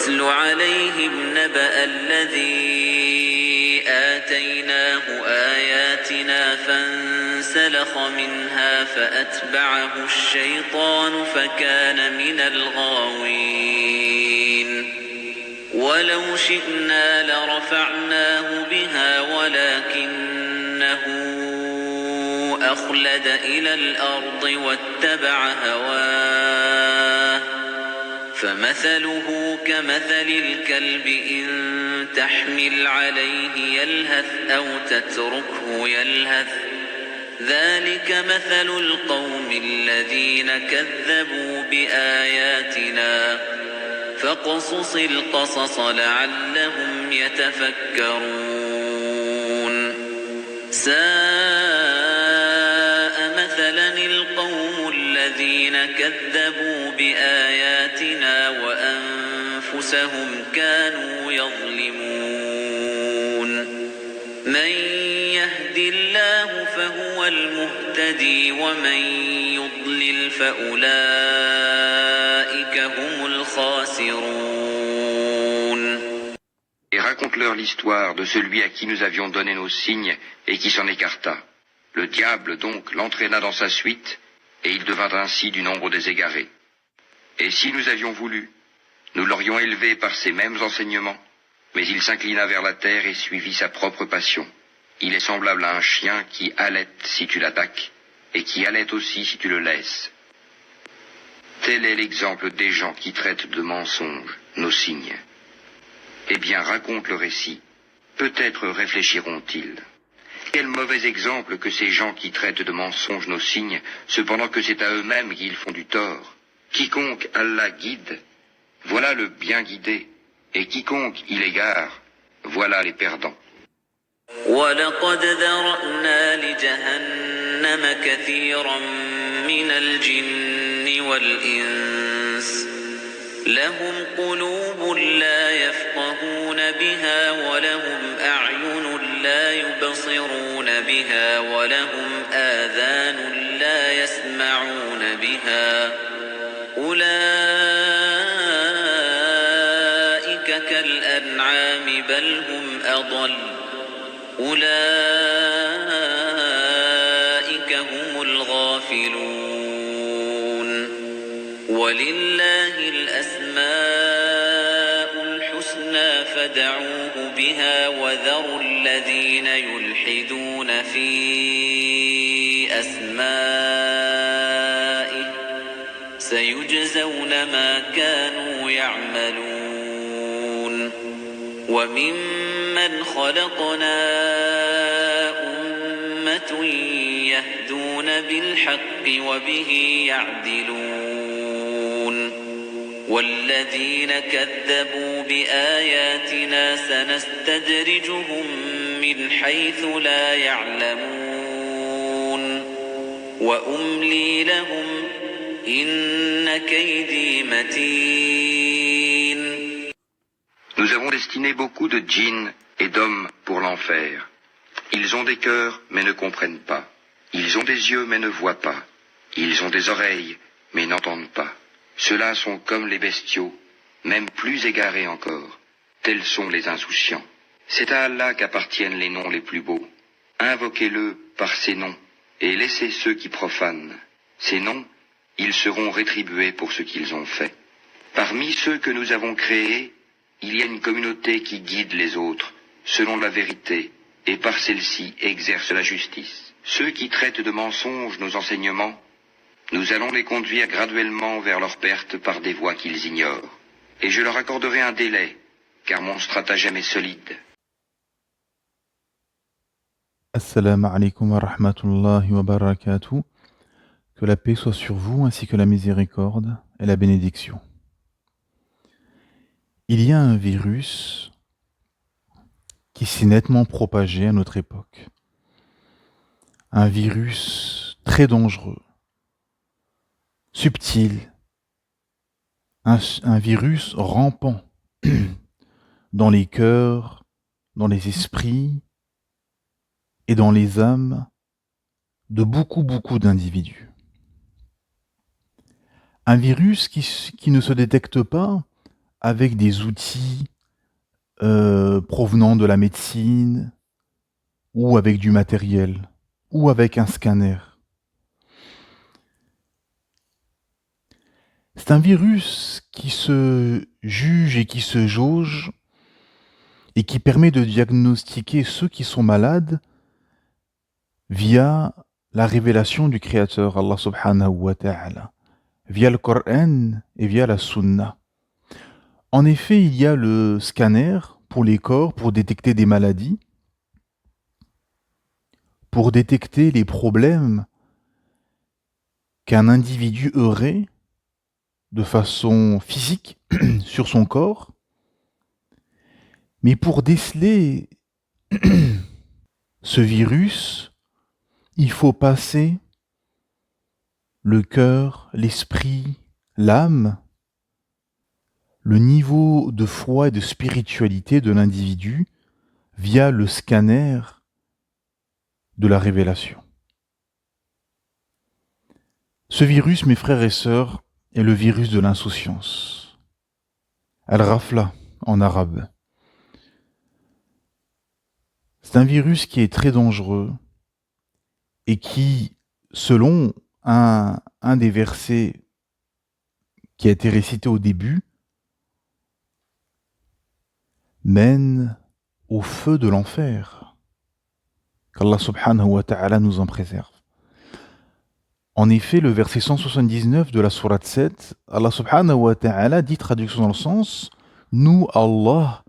واتل عليهم نبأ الذي آتيناه آياتنا فانسلخ منها فأتبعه الشيطان فكان من الغاوين ولو شئنا لرفعناه بها ولكنه أخلد إلى الأرض واتبع هواه فمثله كمثل الكلب إن تحمل عليه يلهث أو تتركه يلهث ذلك مثل القوم الذين كذبوا بآياتنا فاقصص القصص لعلهم يتفكرون ساء مثلا القوم الذين كذبوا بآياتنا وأنفسهم كانوا يظلمون من يهد الله فهو المهتدي ومن يضلل فأولئك هم الخاسرون. Et raconte-leur l'histoire de celui à qui nous avions donné nos signes et qui s'en écarta. Le diable donc l'entraîna dans sa suite, et il devint ainsi du nombre des égarés. Et si nous avions voulu, nous l'aurions élevé par ces mêmes enseignements, mais il s'inclina vers la terre et suivit sa propre passion. Il est semblable à un chien qui halète si tu l'attaques, et qui halète aussi si tu le laisses. Tel est l'exemple des gens qui traitent de mensonges nos signes. Eh bien, raconte le récit. Peut-être réfléchiront-ils. Quel mauvais exemple que ces gens qui traitent de mensonges nos signes, cependant que c'est à eux-mêmes qu'ils font du tort. Quiconque Allah guide, voilà le bien guidé, et quiconque il égare, voilà les perdants. وَلَقَدْ ذَرَأْنَا لِجَهَنَّمَ كَثِيرًا مِنَ الْجِنِّ وَالْإِنسِ لَهُمْ قُلُوبٌ لَا يَفْقَهُونَ بِهَا وَلَهُمْ أَعْيُنٌ لا يبصرون بها ولهم آذان لا يسمعون بها أولئك كالأنعام بل هم أضل أولئك هم الغافلون ولله الأسماء الحسنى فدعوه بها وذروا الذين يلحدون في أسمائه سيجزون ما كانوا يعملون وممن خلقنا أمة يهدون بالحق وبه يعدلون والذين كذبوا بآياتنا سنستدرجهم من حيث لا يعلمون وأملي لهم إن كيدي متين. Nous avons destiné beaucoup de djinns et d'hommes pour l'enfer. Ils ont des cœurs mais ne comprennent pas. Ils ont des yeux mais ne voient pas. Ils ont des oreilles mais n'entendent pas. Ceux-là sont comme les bestiaux, même plus égarés encore. Tels sont les insouciants. C'est à Allah qu'appartiennent les noms les plus beaux. Invoquez-le par ces noms, et laissez ceux qui profanent. Ces noms, ils seront rétribués pour ce qu'ils ont fait. Parmi ceux que nous avons créés, il y a une communauté qui guide les autres, selon la vérité, et par celle-ci exerce la justice. Ceux qui traitent de mensonges nos enseignements, nous allons les conduire graduellement vers leur perte par des voies qu'ils ignorent. Et je leur accorderai un délai, car mon stratagème est solide. Assalamu alaikum wa rahmatullahi wa barakatuh. Que la paix soit sur vous ainsi que la miséricorde et la bénédiction. Il y a un virus qui s'est nettement propagé à notre époque. Un virus très dangereux, subtil, un virus rampant dans les cœurs, dans les esprits et dans les âmes de beaucoup d'individus. Un virus qui ne se détecte pas avec des outils provenant de la médecine, ou avec du matériel, ou avec un scanner. C'est un virus qui se juge et qui se jauge et qui permet de diagnostiquer ceux qui sont malades via la révélation du Créateur, Allah subhanahu wa ta'ala, via le Coran et via la Sunna. En effet, il y a le scanner pour les corps, pour détecter des maladies, pour détecter les problèmes qu'un individu aurait de façon physique sur son corps, mais pour déceler ce virus, il faut passer le cœur, l'esprit, l'âme, le niveau de foi et de spiritualité de l'individu via le scanner de la révélation. Ce virus, mes frères et sœurs, est le virus de l'insouciance. Al-Ghafla en arabe. C'est un virus qui est très dangereux et qui, selon un des versets qui a été récité au début, mène au feu de l'enfer. Qu'Allah subhanahu wa ta'ala nous en préserve. En effet, le verset 179 de la sourate 7, Allah subhanahu wa ta'ala dit, traduction dans le sens, nous, Allah,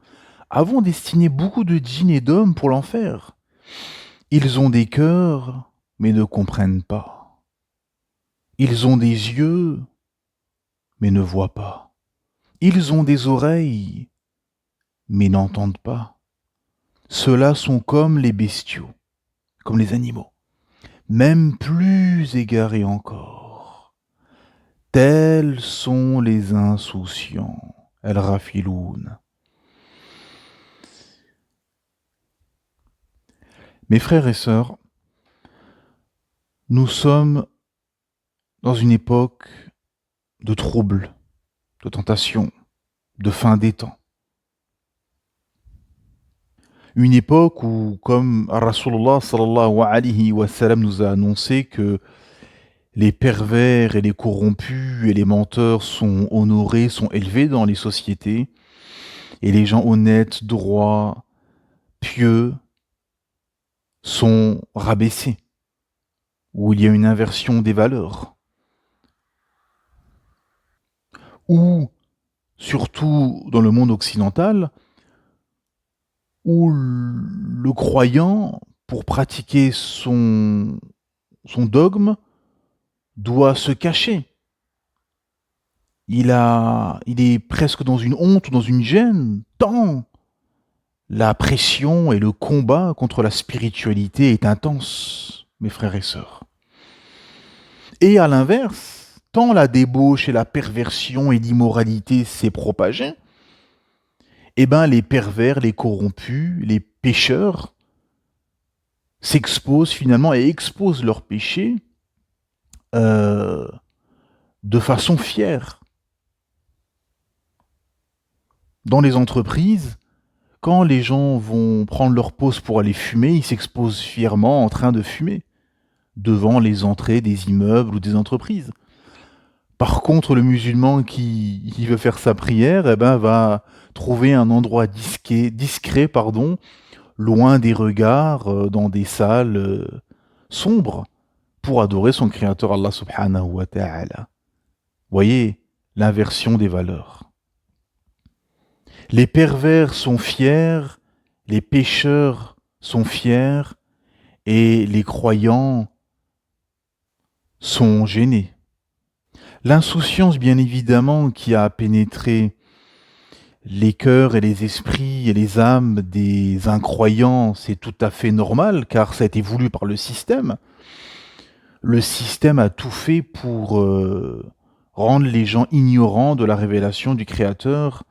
avons destiné beaucoup de djinns et d'hommes pour l'enfer. Ils ont des cœurs, mais ne comprennent pas. Ils ont des yeux, mais ne voient pas. Ils ont des oreilles, mais n'entendent pas. Ceux-là sont comme les bestiaux, comme les animaux, même plus égarés encore. Tels sont les insouciants, al-Rafiloun. Mes frères et sœurs, nous sommes dans une époque de troubles, de tentations, de fin des temps. Une époque où, comme Rasulullah sallallahu alayhi wa sallam nous a annoncé que les pervers et les corrompus et les menteurs sont honorés, sont élevés dans les sociétés, et les gens honnêtes, droits, pieux sont rabaissés, où il y a une inversion des valeurs, ou surtout dans le monde occidental, où le croyant, pour pratiquer son dogme, doit se cacher. Il est presque dans une honte, dans une gêne, tant la pression et le combat contre la spiritualité est intense, mes frères et sœurs. Et à l'inverse, tant la débauche et la perversion et l'immoralité s'est propagée, eh bien les pervers, les corrompus, les pécheurs s'exposent finalement et exposent leurs péchés de façon fière. Dans les entreprises, quand les gens vont prendre leur pause pour aller fumer, ils s'exposent fièrement en train de fumer devant les entrées des immeubles ou des entreprises. Par contre, le musulman qui veut faire sa prière, eh ben, va trouver un endroit discret, loin des regards, dans des salles sombres, pour adorer son créateur Allah subhanahu wa ta'ala. Voyez l'inversion des valeurs. Les pervers sont fiers, les pécheurs sont fiers, et les croyants sont gênés. L'insouciance, bien évidemment, qui a pénétré les cœurs et les esprits et les âmes des incroyants, c'est tout à fait normal, car ça a été voulu par le système. Le système a tout fait pour rendre les gens ignorants de la révélation du Créateur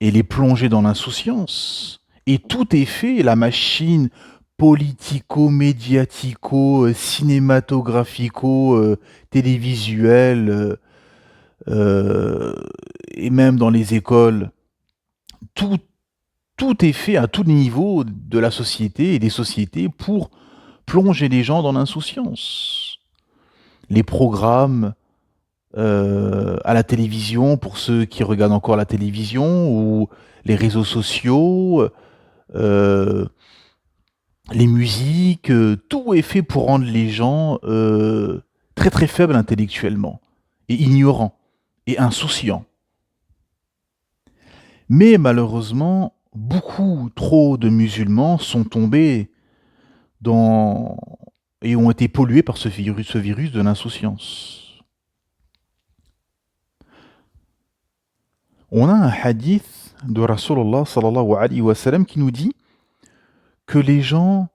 et les plonger dans l'insouciance. Et tout est fait, la machine politico-médiatico, cinématographico, télévisuelle, et même dans les écoles, tout, tout est fait à tous les niveaux de la société et des sociétés pour plonger les gens dans l'insouciance. Les programmes à la télévision, pour ceux qui regardent encore la télévision, ou les réseaux sociaux, euh, les musiques, tout est fait pour rendre les gens très très faibles intellectuellement, et ignorants, et insouciants. Mais malheureusement, beaucoup trop de musulmans sont tombés dans et ont été pollués par ce virus de l'insouciance. On a un hadith de Rasulullah sallallahu alayhi wa sallam qui nous dit que les gens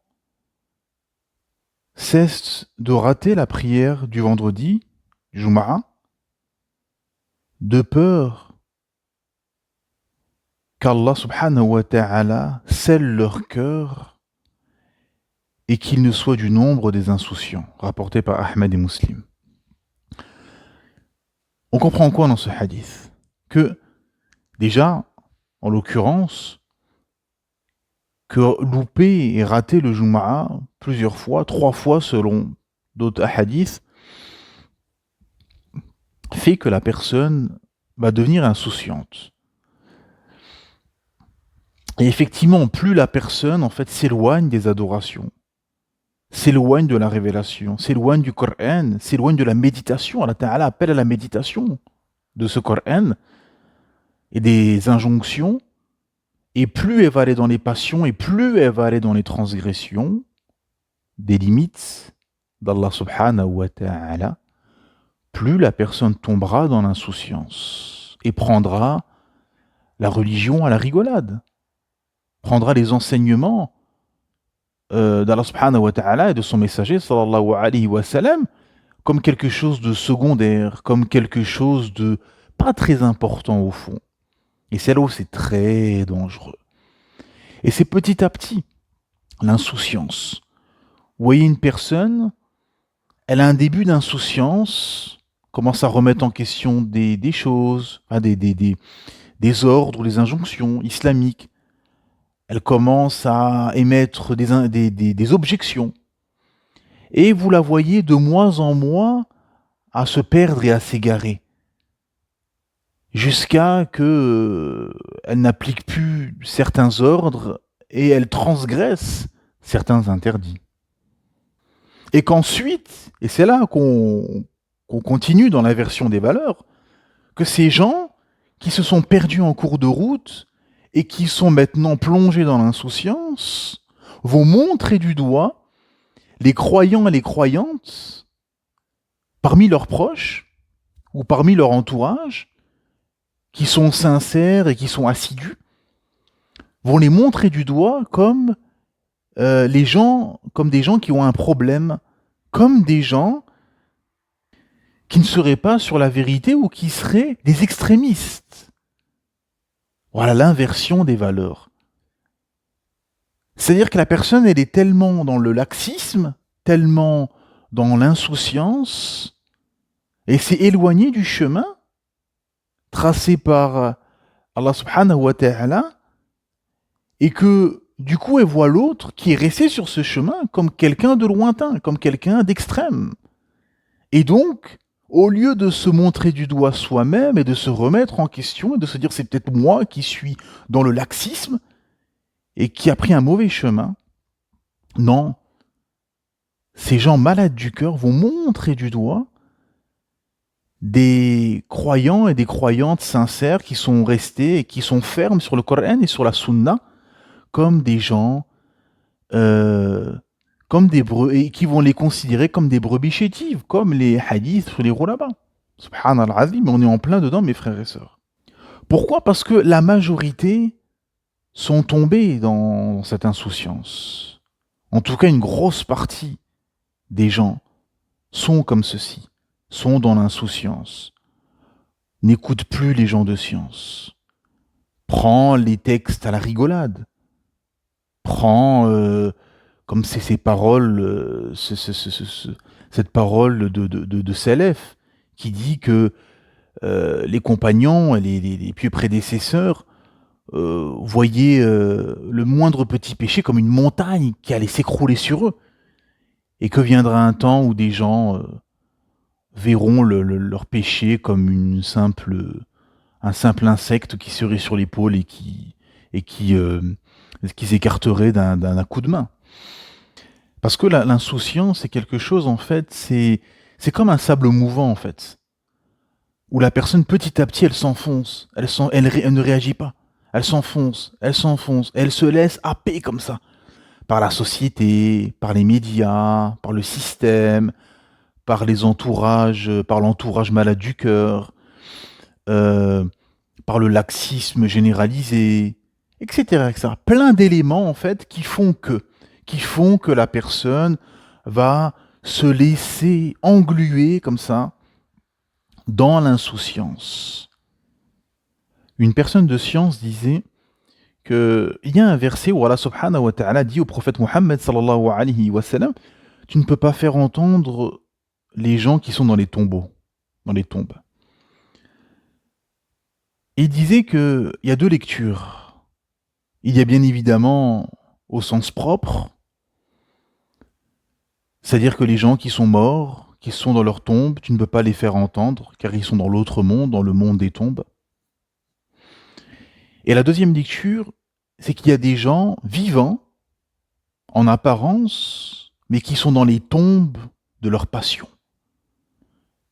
cessent de rater la prière du vendredi, Jumu'ah, de peur qu'Allah subhanahu wa ta'ala scelle leur cœur et qu'ils ne soient du nombre des insouciants, rapporté par Ahmed et Muslim. On comprend quoi dans ce hadith? Que déjà, en l'occurrence, que louper et rater le Jumu'ah plusieurs fois, 3 fois selon d'autres hadiths, fait que la personne va devenir insouciante. Et effectivement, plus la personne en fait s'éloigne des adorations, s'éloigne de la révélation, s'éloigne du Coran, s'éloigne de la méditation, Allah Ta'ala appelle à la méditation de ce Coran et des injonctions, et plus elle va aller dans les passions, et plus elle va aller dans les transgressions des limites d'Allah subhanahu wa ta'ala, plus la personne tombera dans l'insouciance et prendra la religion à la rigolade, prendra les enseignements d'Allah subhanahu wa ta'ala et de son messager sallallahu alayhi wa sallam comme quelque chose de secondaire, comme quelque chose de pas très important au fond. Et c'est là où c'est très dangereux. Et c'est petit à petit l'insouciance. Vous voyez une personne, elle a un début d'insouciance, commence à remettre en question des choses, des ordres, des injonctions islamiques. Elle commence à émettre des objections. Et vous la voyez de moins en moins à se perdre et à s'égarer. Jusqu'à que elle n'applique plus certains ordres et elle transgresse certains interdits. Et qu'ensuite, et c'est là qu'on continue dans l'inversion des valeurs, que ces gens qui se sont perdus en cours de route et qui sont maintenant plongés dans l'insouciance vont montrer du doigt les croyants et les croyantes parmi leurs proches ou parmi leur entourage qui sont sincères et qui sont assidus, vont les montrer du doigt comme des gens qui ont un problème, comme des gens qui ne seraient pas sur la vérité ou qui seraient des extrémistes. Voilà l'inversion des valeurs. C'est-à-dire que la personne, elle est tellement dans le laxisme, tellement dans l'insouciance, et s'est éloignée du chemin tracé par Allah subhanahu wa ta'ala, et que du coup elle voit l'autre qui est resté sur ce chemin comme quelqu'un de lointain, comme quelqu'un d'extrême. Et donc, au lieu de se montrer du doigt soi-même et de se remettre en question et de se dire c'est peut-être moi qui suis dans le laxisme et qui a pris un mauvais chemin, non, ces gens malades du cœur vont montrer du doigt des croyants et des croyantes sincères qui sont restés et qui sont fermes sur le Coran et sur la Sunna comme des gens, comme et qui vont les considérer comme des brebis chétives, comme les hadiths sur les roulabas. Subhanallah azim, mais on est en plein dedans, mes frères et sœurs. Pourquoi? Parce que la majorité sont tombés dans cette insouciance. En tout cas, une grosse partie des gens sont comme ceci, sont dans l'insouciance, n'écoutent plus les gens de science, prend les textes à la rigolade, prend comme ces paroles, cette parole de Salaf qui dit que les compagnons et les pieux prédécesseurs voyaient le moindre petit péché comme une montagne qui allait s'écrouler sur eux. Et que viendra un temps où des gens verront leur péché comme un simple insecte qui serait sur l'épaule qui s'écarterait d'un coup de main. Parce que l'insouciance, c'est quelque chose, en fait, c'est comme un sable mouvant, en fait, où la personne, petit à petit, elle s'enfonce, elle ne réagit pas, elle s'enfonce, elle se laisse happer comme ça, par la société, par les médias, par le système, par l'entourage malade du cœur, euh, par le laxisme généralisé, etc., etc. Plein d'éléments, en fait, qui font que la personne va se laisser engluer comme ça dans l'insouciance. Une personne de science disait qu'il y a un verset où Allah subhanahu wa ta'ala dit au prophète Mohammed sallallahu alayhi wa sallam, tu ne peux pas faire entendre les gens qui sont dans les tombeaux, dans les tombes. Et il disait qu'il y a deux lectures. Il y a bien évidemment au sens propre, c'est-à-dire que les gens qui sont morts, qui sont dans leur tombe, tu ne peux pas les faire entendre, car ils sont dans l'autre monde, dans le monde des tombes. Et la deuxième lecture, c'est qu'il y a des gens vivants, en apparence, mais qui sont dans les tombes de leur passion.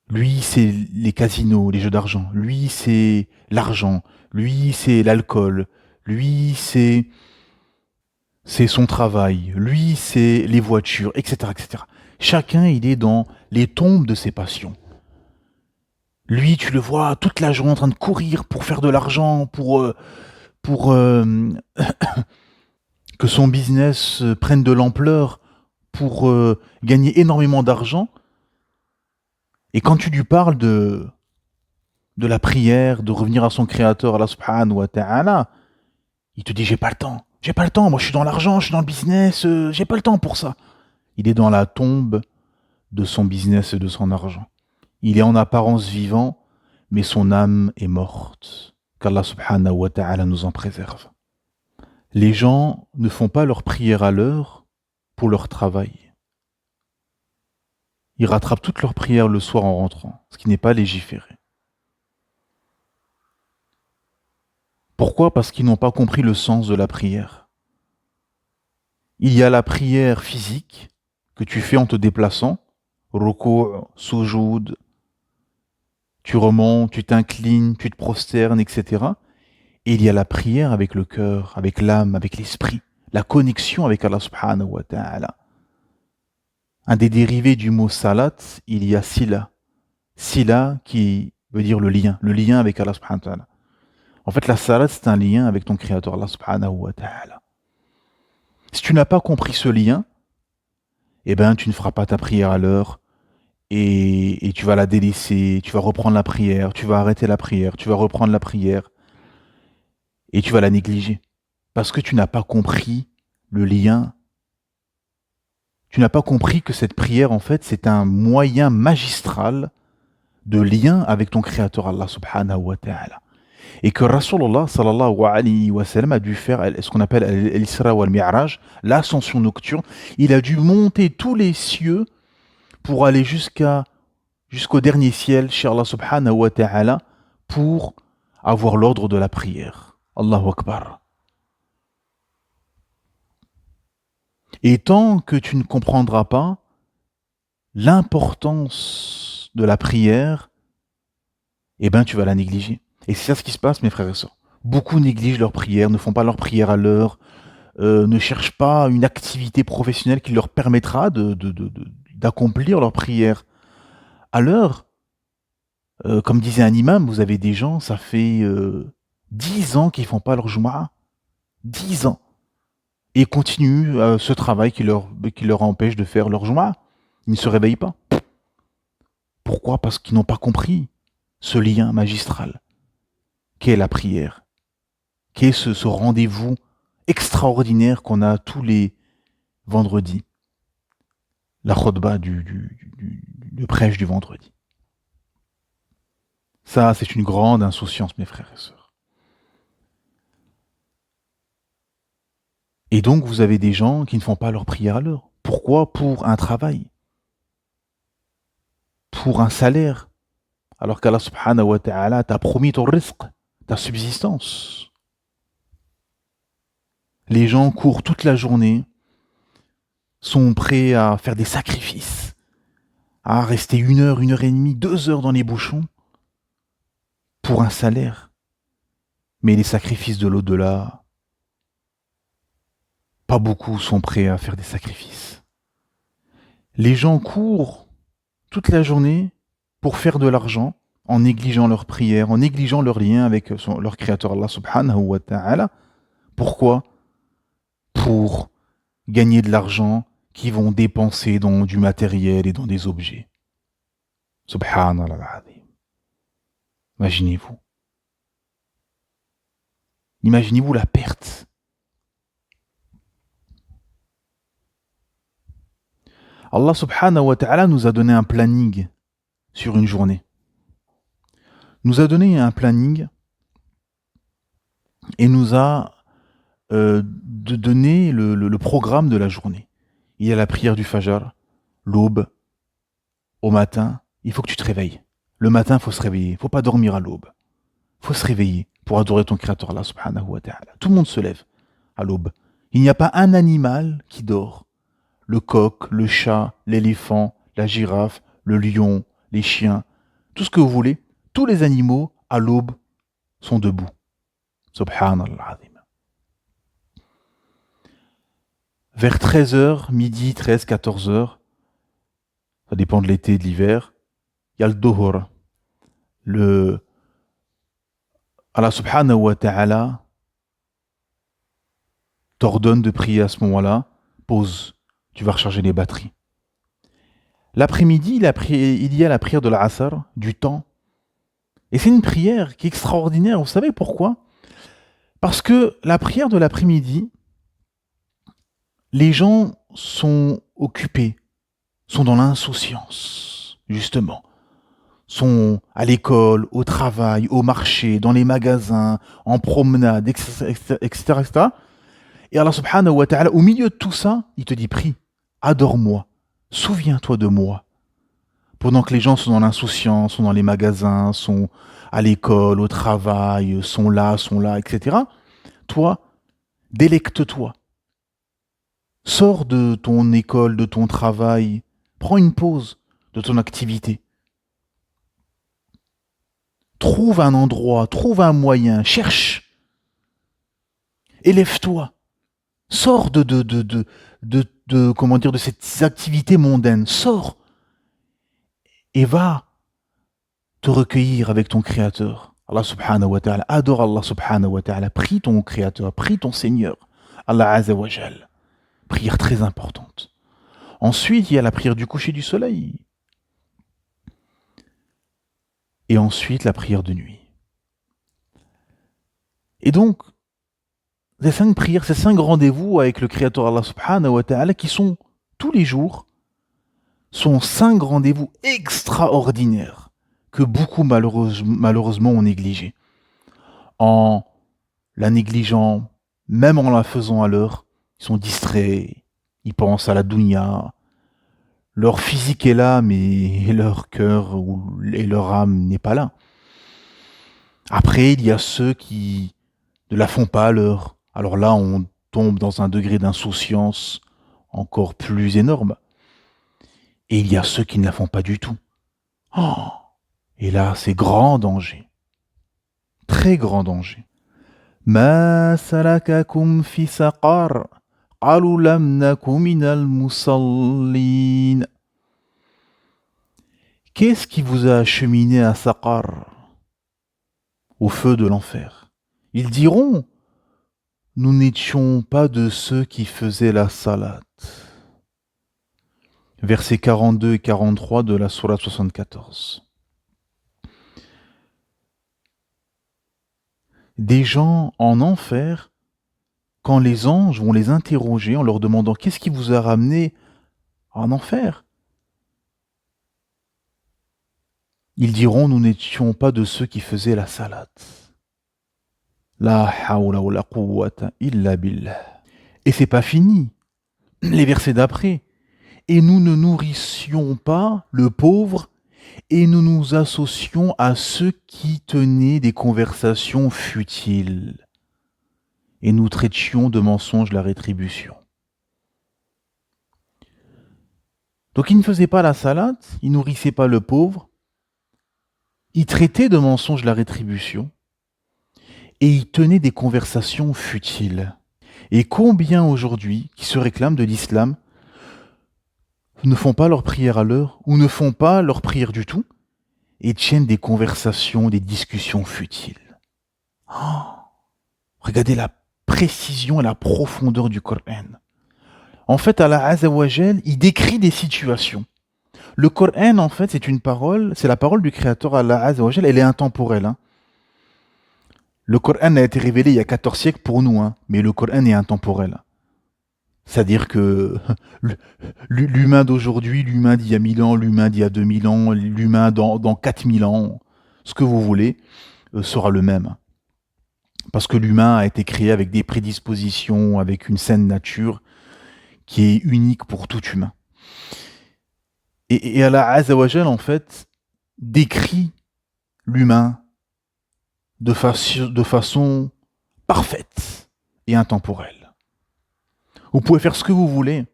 Lui, c'est les casinos, les jeux d'argent. Lui, c'est l'argent. Lui, c'est l'alcool. Lui, c'est son travail. Lui, c'est les voitures, etc., etc. Chacun, il est dans les tombes de ses passions. Lui, tu le vois toute la journée en train de courir pour faire de l'argent, pour que son business prenne de l'ampleur, pour gagner énormément d'argent. Et quand tu lui parles de la prière, de revenir à son créateur, Allah subhanahu wa ta'ala, il te dit j'ai pas le temps. J'ai pas le temps, moi je suis dans l'argent, je suis dans le business, j'ai pas le temps pour ça. Il est dans la tombe de son business et de son argent. Il est en apparence vivant, mais son âme est morte. Qu'Allah subhanahu wa ta'ala nous en préserve. Les gens ne font pas leur prière à l'heure pour leur travail. Ils rattrapent toutes leurs prières le soir en rentrant, ce qui n'est pas légiféré. Pourquoi ? Parce qu'ils n'ont pas compris le sens de la prière. Il y a la prière physique que tu fais en te déplaçant, ruku', sujoud, tu remontes, tu t'inclines, tu te prosternes, etc. Et il y a la prière avec le cœur, avec l'âme, avec l'esprit, la connexion avec Allah subhanahu wa ta'ala. Un des dérivés du mot salat, il y a sila. Sila qui veut dire le lien avec Allah subhanahu wa ta'ala. En fait, la salat, c'est un lien avec ton créateur, Allah subhanahu wa ta'ala. Si tu n'as pas compris ce lien, eh ben, tu ne feras pas ta prière à l'heure et tu vas la délaisser, tu vas reprendre la prière, tu vas arrêter la prière, tu vas reprendre la prière et tu vas la négliger. Parce que tu n'as pas compris le lien. Tu n'as pas compris que cette prière, en fait, c'est un moyen magistral de lien avec ton créateur, Allah subhanahu wa ta'ala. Et que Rasulullah sallallahu alayhi wa sallam a dû faire ce qu'on appelle l'Isra wal Mi'raj, l'ascension nocturne. Il a dû monter tous les cieux pour aller jusqu'au dernier ciel chez Allah subhanahu wa ta'ala pour avoir l'ordre de la prière. Allahu Akbar. Et tant que tu ne comprendras pas l'importance de la prière, eh ben tu vas la négliger. Et c'est ça ce qui se passe, mes frères et sœurs. Beaucoup négligent leur prière, ne font pas leur prière à l'heure, ne cherchent pas une activité professionnelle qui leur permettra d'accomplir leur prière à l'heure. Comme disait un imam, vous avez des gens, ça fait 10 ans qu'ils font pas leur Jumu'ah. 10 ans. Et ils continuent ce travail qui leur empêche de faire leur Jumu'ah. Ils ne se réveillent pas. Pourquoi ? Parce qu'ils n'ont pas compris ce lien magistral qu'est la prière, qu'est ce rendez-vous extraordinaire qu'on a tous les vendredis, la khutbah du prêche du vendredi. Ça, c'est une grande insouciance, mes frères et sœurs. Et donc vous avez des gens qui ne font pas leur prière à l'heure. Pourquoi? Pour un travail, pour un salaire, alors qu'Allah subhanahu wa ta'ala t'a promis ton rizq, ta subsistance. Les gens courent toute la journée, sont prêts à faire des sacrifices, à rester 1 heure et demie, 2 heures dans les bouchons pour un salaire. Mais les sacrifices de l'au-delà, pas beaucoup sont prêts à faire des sacrifices. Les gens courent toute la journée pour faire de l'argent en négligeant leur prière, en négligeant leur lien avec leur créateur Allah subhanahu wa ta'ala. Pourquoi? Pour gagner de l'argent qu'ils vont dépenser dans du matériel et dans des objets. Subhanallah al-azim. Imaginez-vous. Imaginez-vous la perte. Allah subhanahu wa ta'ala nous a donné un planning sur une journée. Nous a donné un planning et nous a donné le programme de la journée. Il y a la prière du Fajr, l'aube, au matin, il faut que tu te réveilles. Le matin, il faut se réveiller, il ne faut pas dormir à l'aube. Il faut se réveiller pour adorer ton Créateur Allah subhanahu wa ta'ala. Tout le monde se lève à l'aube. Il n'y a pas un animal qui dort. Le coq, le chat, l'éléphant, la girafe, le lion, les chiens, tout ce que vous voulez, tous les animaux à l'aube sont debout. Subhanallah. Vers 13h, midi, 13, 14h, ça dépend de l'été et de l'hiver, il y a le dohor. Allah subhanahu wa ta'ala t'ordonne de prier à ce moment-là, pause, tu vas recharger les batteries. L'après-midi, il y a la prière de l'Asr, du temps. Et c'est une prière qui est extraordinaire. Vous savez pourquoi? Parce que la prière de l'après-midi, les gens sont occupés, sont dans l'insouciance, justement. Sont à l'école, au travail, au marché, dans les magasins, en promenade, etc., etc. Et Allah subhanahu wa ta'ala, au milieu de tout ça, il te dit, prie, adore-moi, souviens-toi de moi. Pendant que les gens sont dans l'insouciance, sont dans les magasins, sont à l'école, au travail, sont là, etc. Toi, délecte-toi. Sors de ton école, de ton travail, prends une pause de ton activité. Trouve un endroit, trouve un moyen, cherche. Élève-toi. Sors de ces activités mondaines. Sors et va te recueillir avec ton Créateur. Allah subhanahu wa ta'ala. Adore Allah subhanahu wa ta'ala. Prie ton Créateur, prie ton Seigneur. Allah azza wa jal. Prière très importante. Ensuite, il y a la prière du coucher du soleil. Et ensuite, la prière de nuit. Et donc, ces 5 prières, ces 5 rendez-vous avec le Créateur Allah subhanahu wa ta'ala qui sont tous les jours, sont 5 rendez-vous extraordinaires que beaucoup malheureusement ont négligé. En la négligeant, même en la faisant à l'heure, ils sont distraits, ils pensent à la dunya. Leur physique est là, mais leur cœur et leur âme n'est pas là. Après, il y a ceux qui ne la font pas à l'heure. Alors là, on tombe dans un degré d'insouciance encore plus énorme. Et il y a ceux qui ne la font pas du tout. Oh, et là, c'est grand danger. Très grand danger. Ma salakakum fi saqar. قالوا لم نك من المصلين. Qu'est-ce qui vous a acheminé à Saqar, au feu de l'enfer? Ils diront, nous n'étions pas de ceux qui faisaient la salat. Versets 42 et 43 de la sourate 74. Des gens en enfer, quand les anges vont les interroger en leur demandant qu'est-ce qui vous a ramené en enfer, ils diront nous n'étions pas de ceux qui faisaient la salat. La hawla wa la quwwata illa billah. Et c'est pas fini. Les versets d'après. Et nous ne nourrissions pas le pauvre et nous nous associons à ceux qui tenaient des conversations futiles. Et nous traitions de mensonges la rétribution. Donc il ne faisait pas la salade, il nourrissait pas le pauvre, il traitait de mensonges la rétribution et il tenait des conversations futiles. Et combien aujourd'hui qui se réclament de l'islam ne font pas leur prière à l'heure ou ne font pas leur prière du tout et tiennent des conversations, des discussions futiles. Oh, regardez la précision et la profondeur du Coran. En fait, Allah Azza wa Jal, il décrit des situations. Le Coran, en fait, c'est une parole, c'est la parole du Créateur Allah Azza wa Jal, elle est intemporelle. Hein. Le Coran a été révélé il y a 14 siècles pour nous, hein, mais le Coran est intemporel. C'est-à-dire que l'humain d'aujourd'hui, l'humain d'il y a 1000 ans, l'humain d'il y a 2000 ans, l'humain dans 4000 ans, ce que vous voulez, sera le même. Parce que l'humain a été créé avec des prédispositions, avec une saine nature qui est unique pour tout humain. Et Allah Azza wa Jal, en fait, décrit l'humain de façon parfaite et intemporelle. Vous pouvez faire ce que vous voulez,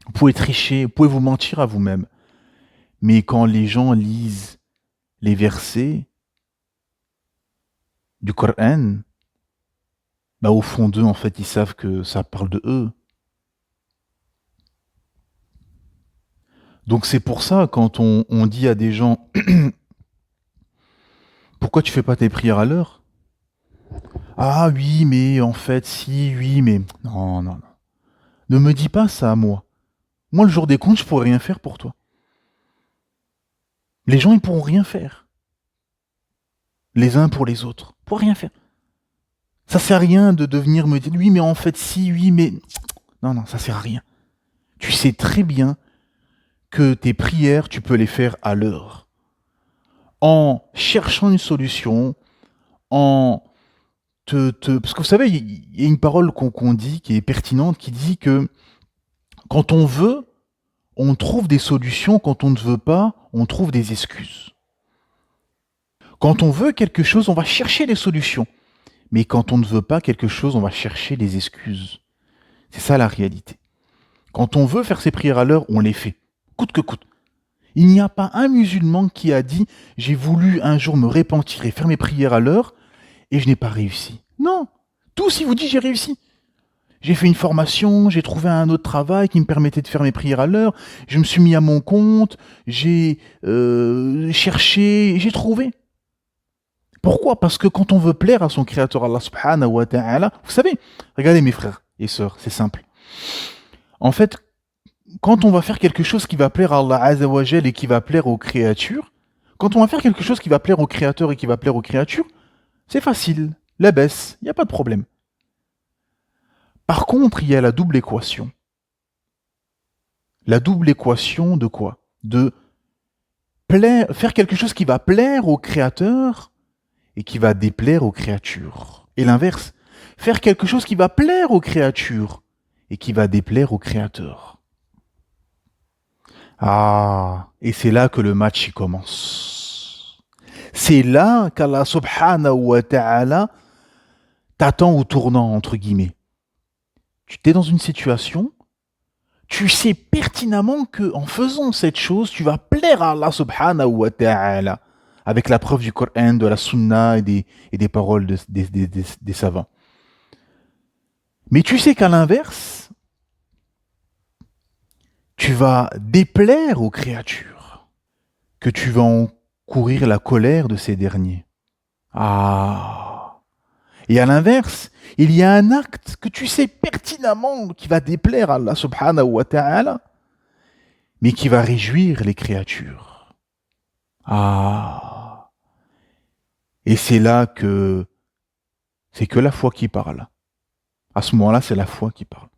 vous pouvez tricher, vous pouvez vous mentir à vous-même. Mais quand les gens lisent les versets du Coran, bah au fond d'eux, en fait, ils savent que ça parle de eux. Donc c'est pour ça, quand on dit à des gens « Pourquoi tu fais pas tes prières à l'heure ?» « Ah oui, mais en fait, si, oui, mais... » Non, non, non. Ne me dis pas ça à moi. Moi, le jour des comptes, je pourrais rien faire pour toi. Les gens, ils pourront rien faire. Les uns pour les autres. Ils pourront rien faire. Ça sert à rien de venir me dire « Oui, mais en fait, si, oui, mais... » Non, non, ça sert à rien. Tu sais très bien que tes prières, tu peux les faire à l'heure. En cherchant une solution, parce que vous savez, il y a une parole qu'on dit qui est pertinente, qui dit que quand on veut, on trouve des solutions, quand on ne veut pas, on trouve des excuses. Quand on veut quelque chose, on va chercher des solutions. Mais quand on ne veut pas quelque chose, on va chercher des excuses. C'est ça la réalité. Quand on veut faire ses prières à l'heure, on les fait, coûte que coûte. Il n'y a pas un musulman qui a dit « J'ai voulu un jour me repentir et faire mes prières à l'heure et je n'ai pas réussi. » Non, tous ils vous disent « J'ai réussi. J'ai fait une formation, j'ai trouvé un autre travail qui me permettait de faire mes prières à l'heure, je me suis mis à mon compte, j'ai cherché, j'ai trouvé. » Pourquoi ? Parce que quand on veut plaire à son Créateur Allah subhanahu wa ta'ala, vous savez, regardez mes frères et sœurs, c'est simple. En fait, quand on va faire quelque chose qui va plaire à Allah Azza wa Jal et qui va plaire aux créatures, quand on va faire quelque chose qui va plaire aux créateurs et qui va plaire aux créatures, c'est facile, la baisse, il n'y a pas de problème. Par contre, il y a la double équation. La double équation de quoi ? De faire quelque chose qui va plaire aux créateurs et qui va déplaire aux créatures. Et l'inverse, faire quelque chose qui va plaire aux créatures et qui va déplaire aux créateurs. Ah, et c'est là que le match commence. C'est là qu'Allah subhanahu wa ta'ala t'attend au tournant, entre guillemets. Tu t'es dans une situation, tu sais pertinemment que en faisant cette chose, tu vas plaire à Allah subhanahu wa ta'ala, avec la preuve du Coran, de la Sunna et des paroles des savants. Mais tu sais qu'à l'inverse, tu vas déplaire aux créatures, que tu vas encourir la colère de ces derniers. Ah. Et à l'inverse, il y a un acte que tu sais pertinemment qui va déplaire à Allah subhanahu wa ta'ala, mais qui va réjouir les créatures. Ah. Et c'est là que c'est que la foi qui parle. À ce moment-là, c'est la foi qui parle.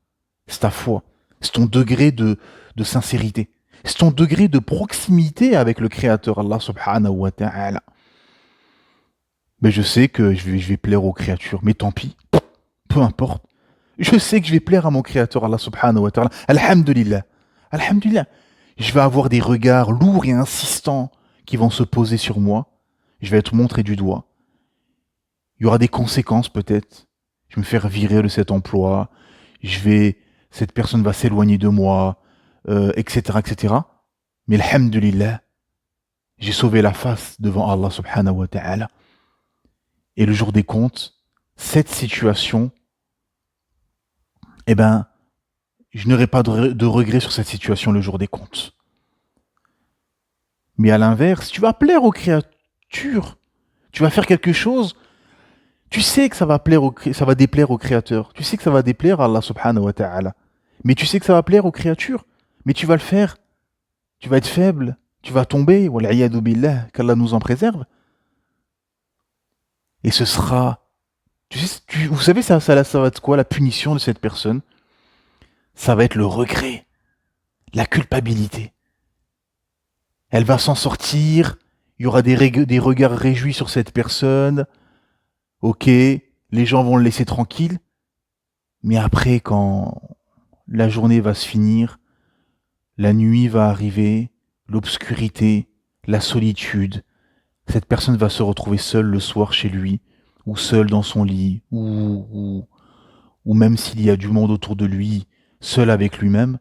C'est ta foi. C'est ton degré de sincérité. C'est ton degré de proximité avec le Créateur, Allah subhanahu wa ta'ala. Mais je sais que je vais plaire aux créatures, mais tant pis, peu importe. Je sais que je vais plaire à mon Créateur, Allah subhanahu wa ta'ala. Alhamdulillah. Alhamdulillah. Je vais avoir des regards lourds et insistants qui vont se poser sur moi. Je vais être montré du doigt. Il y aura des conséquences peut-être. Je vais me faire virer de cet emploi. Cette personne va s'éloigner de moi, etc., etc. Mais alhamdulillah, j'ai sauvé la face devant Allah subhanahu wa ta'ala. Et le jour des comptes, cette situation, eh ben, je n'aurai pas de regret sur cette situation le jour des comptes. Mais à l'inverse, tu vas plaire aux créatures. Tu vas faire quelque chose, tu sais que ça va déplaire au Créateur. Tu sais que ça va déplaire à Allah subhanahu wa ta'ala. Mais tu sais que ça va plaire aux créatures. Mais tu vas le faire. Tu vas être faible. Tu vas tomber. Wal'iyadu billah, qu'Allah nous en préserve. Et ce sera... vous savez, ça va être quoi la punition de cette personne? Ça va être le regret. La culpabilité. Elle va s'en sortir. Il y aura des regards réjouis sur cette personne. Ok, les gens vont le laisser tranquille. Mais après, quand la journée va se finir, la nuit va arriver, l'obscurité, la solitude, cette personne va se retrouver seule le soir chez lui, ou seule dans son lit, ou même s'il y a du monde autour de lui, seul avec lui-même.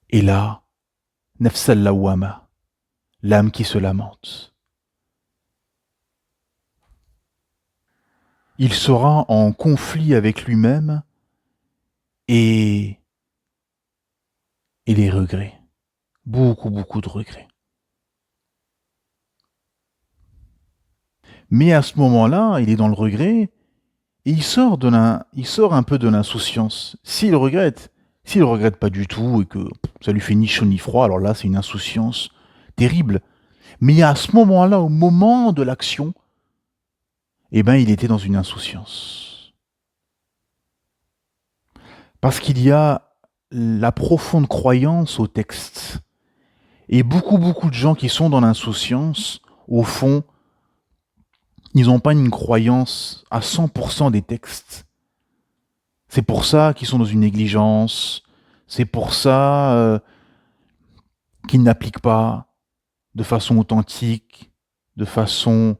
Et là, nafsal lawama, l'âme qui se lamente. Il sera en conflit avec lui-même et les regrets. Beaucoup, beaucoup de regrets. Mais à ce moment-là, il est dans le regret et il sort un peu de l'insouciance. S'il regrette pas du tout et que ça lui fait ni chaud ni froid, alors là, c'est une insouciance terrible. Mais à ce moment-là, au moment de l'action, eh ben, il était dans une insouciance. Parce qu'il y a la profonde croyance au texte. Et beaucoup, beaucoup de gens qui sont dans l'insouciance, au fond, ils n'ont pas une croyance à 100% des textes. C'est pour ça qu'ils sont dans une négligence. C'est pour ça qu'ils n'appliquent pas de façon authentique, de façon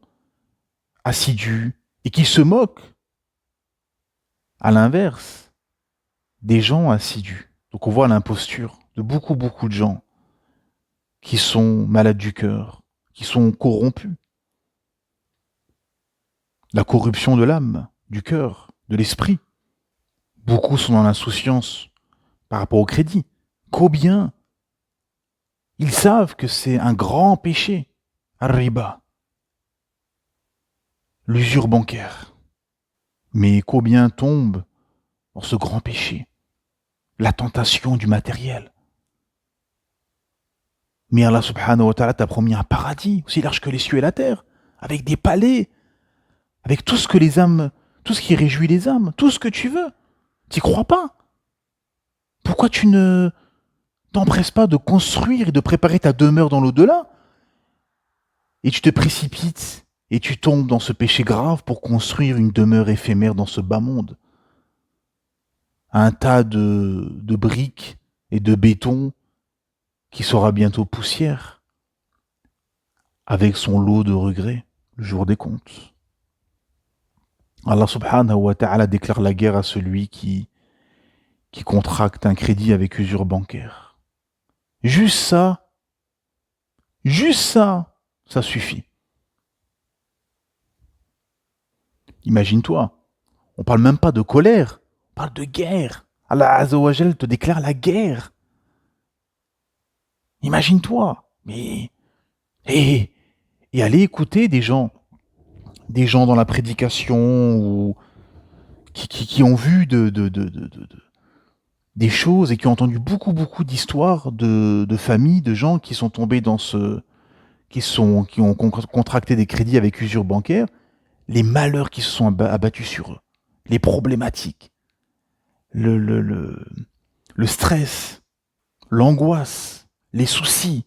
assidue, et qu'ils se moquent, à l'inverse, des gens assidus. Donc on voit l'imposture de beaucoup, beaucoup de gens qui sont malades du cœur, qui sont corrompus. La corruption de l'âme, du cœur, de l'esprit. Beaucoup sont dans l'insouciance par rapport au crédit. Combien ils savent que c'est un grand péché, ar-riba, l'usure bancaire. Mais combien tombent dans ce grand péché, la tentation du matériel. Mais Allah subhanahu wa ta'ala t'a promis un paradis aussi large que les cieux et la terre, avec des palais, avec tout ce qui réjouit les âmes, tout ce que tu veux. T'y crois pas? Pourquoi tu ne t'empresses pas de construire et de préparer ta demeure dans l'au-delà? Et tu te précipites et tu tombes dans ce péché grave pour construire une demeure éphémère dans ce bas monde. Un tas de briques et de béton qui sera bientôt poussière, avec son lot de regrets, le jour des comptes. Allah subhanahu wa ta'ala déclare la guerre à celui qui contracte un crédit avec usure bancaire. Juste ça, ça suffit. Imagine-toi, on parle même pas de colère, on parle de guerre. Allah Azza wa Jal te déclare la guerre. Imagine-toi, et aller écouter des gens dans la prédication ou qui ont vu des choses et qui ont entendu beaucoup, beaucoup d'histoires de familles, de gens qui sont tombés qui ont contracté des crédits avec usure bancaire, les malheurs qui se sont abattus sur eux, les problématiques, le stress, l'angoisse, les soucis.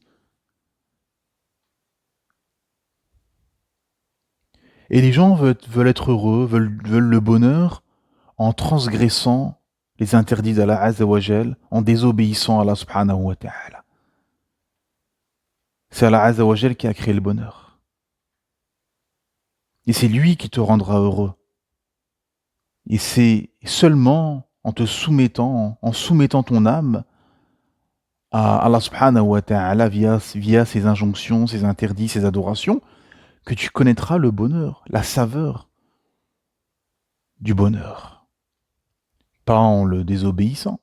Et les gens veulent être heureux, veulent le bonheur en transgressant les interdits d'Allah Azza wa Jal, en désobéissant à Allah subhanahu wa ta'ala. C'est Allah Azza wa Jal qui a créé le bonheur. Et c'est lui qui te rendra heureux. Et c'est seulement en te soumettant, en soumettant ton âme à Allah subhanahu wa ta'ala via ses injonctions, ses interdits, ses adorations, que tu connaîtras le bonheur, la saveur du bonheur. Pas en le désobéissant.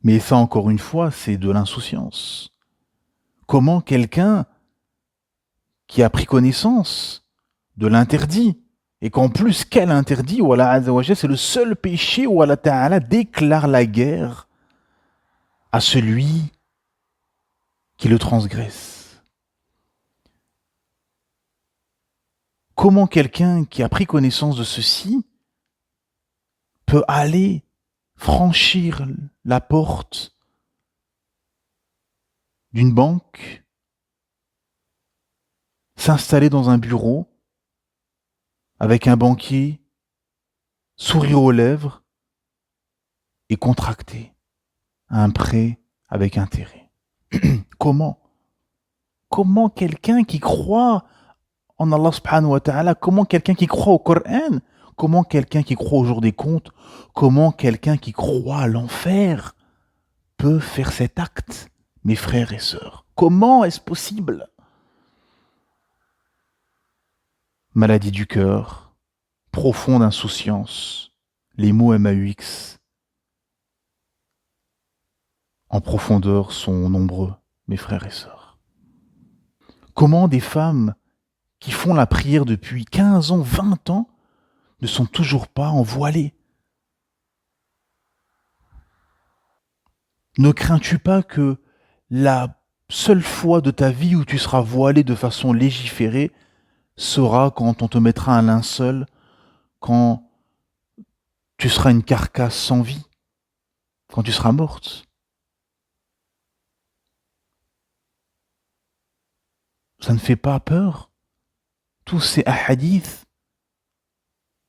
Mais ça, encore une fois, c'est de l'insouciance. Comment quelqu'un qui a pris connaissance de l'interdit, et qu'en plus, quel interdit, où Allah Azza wa Jalla, c'est le seul péché où Allah Ta'ala déclare la guerre à celui qui le transgresse. Comment quelqu'un qui a pris connaissance de ceci peut aller franchir la porte d'une banque, s'installer dans un bureau avec un banquier, sourire aux lèvres et contracter un prêt avec intérêt. Comment quelqu'un qui croit en Allah subhanahu wa ta'ala, comment quelqu'un qui croit au Coran, comment quelqu'un qui croit au jour des comptes, comment quelqu'un qui croit à l'enfer peut faire cet acte, mes frères et sœurs? Comment est-ce possible? Maladie du cœur, profonde insouciance, les mots MAUX en profondeur sont nombreux, mes frères et sœurs. Comment des femmes qui font la prière depuis 15 ans, 20 ans, ne sont toujours pas envoilées? Ne crains-tu pas que la seule fois de ta vie où tu seras voilée de façon légiférée sera quand on te mettra un linceul, quand tu seras une carcasse sans vie, quand tu seras morte? Ça ne fait pas peur? Tous ces hadiths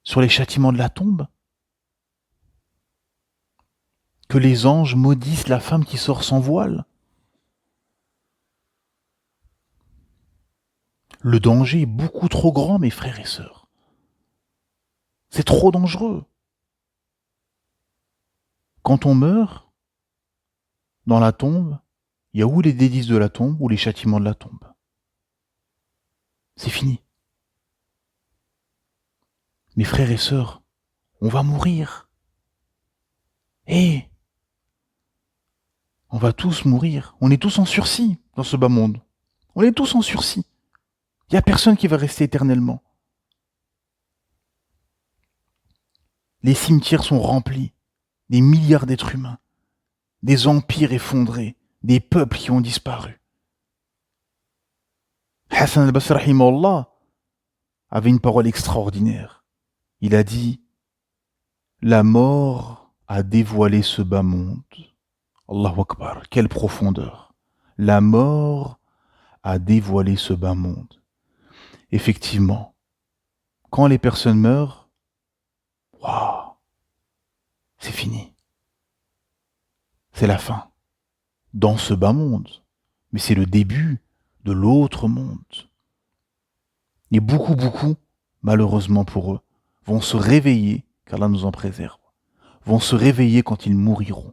sur les châtiments de la tombe? Que les anges maudissent la femme qui sort sans voile? Le danger est beaucoup trop grand, mes frères et sœurs. C'est trop dangereux. Quand on meurt, dans la tombe, il y a ou les délices de la tombe ou les châtiments de la tombe. C'est fini. Mes frères et sœurs, on va mourir. On va tous mourir. On est tous en sursis dans ce bas monde. On est tous en sursis. Il n'y a personne qui va rester éternellement. Les cimetières sont remplis. Des milliards d'êtres humains. Des empires effondrés. Des peuples qui ont disparu. Hassan al-Basri rahimahullah avait une parole extraordinaire. Il a dit: la mort a dévoilé ce bas monde. Allahu Akbar, quelle profondeur. La mort a dévoilé ce bas monde. Effectivement, quand les personnes meurent, waouh, c'est fini. C'est la fin. Dans ce bas monde. Mais c'est le début de l'autre monde. Et beaucoup, malheureusement pour eux, vont se réveiller, qu'Allah nous en préserve, vont se réveiller quand ils mouriront.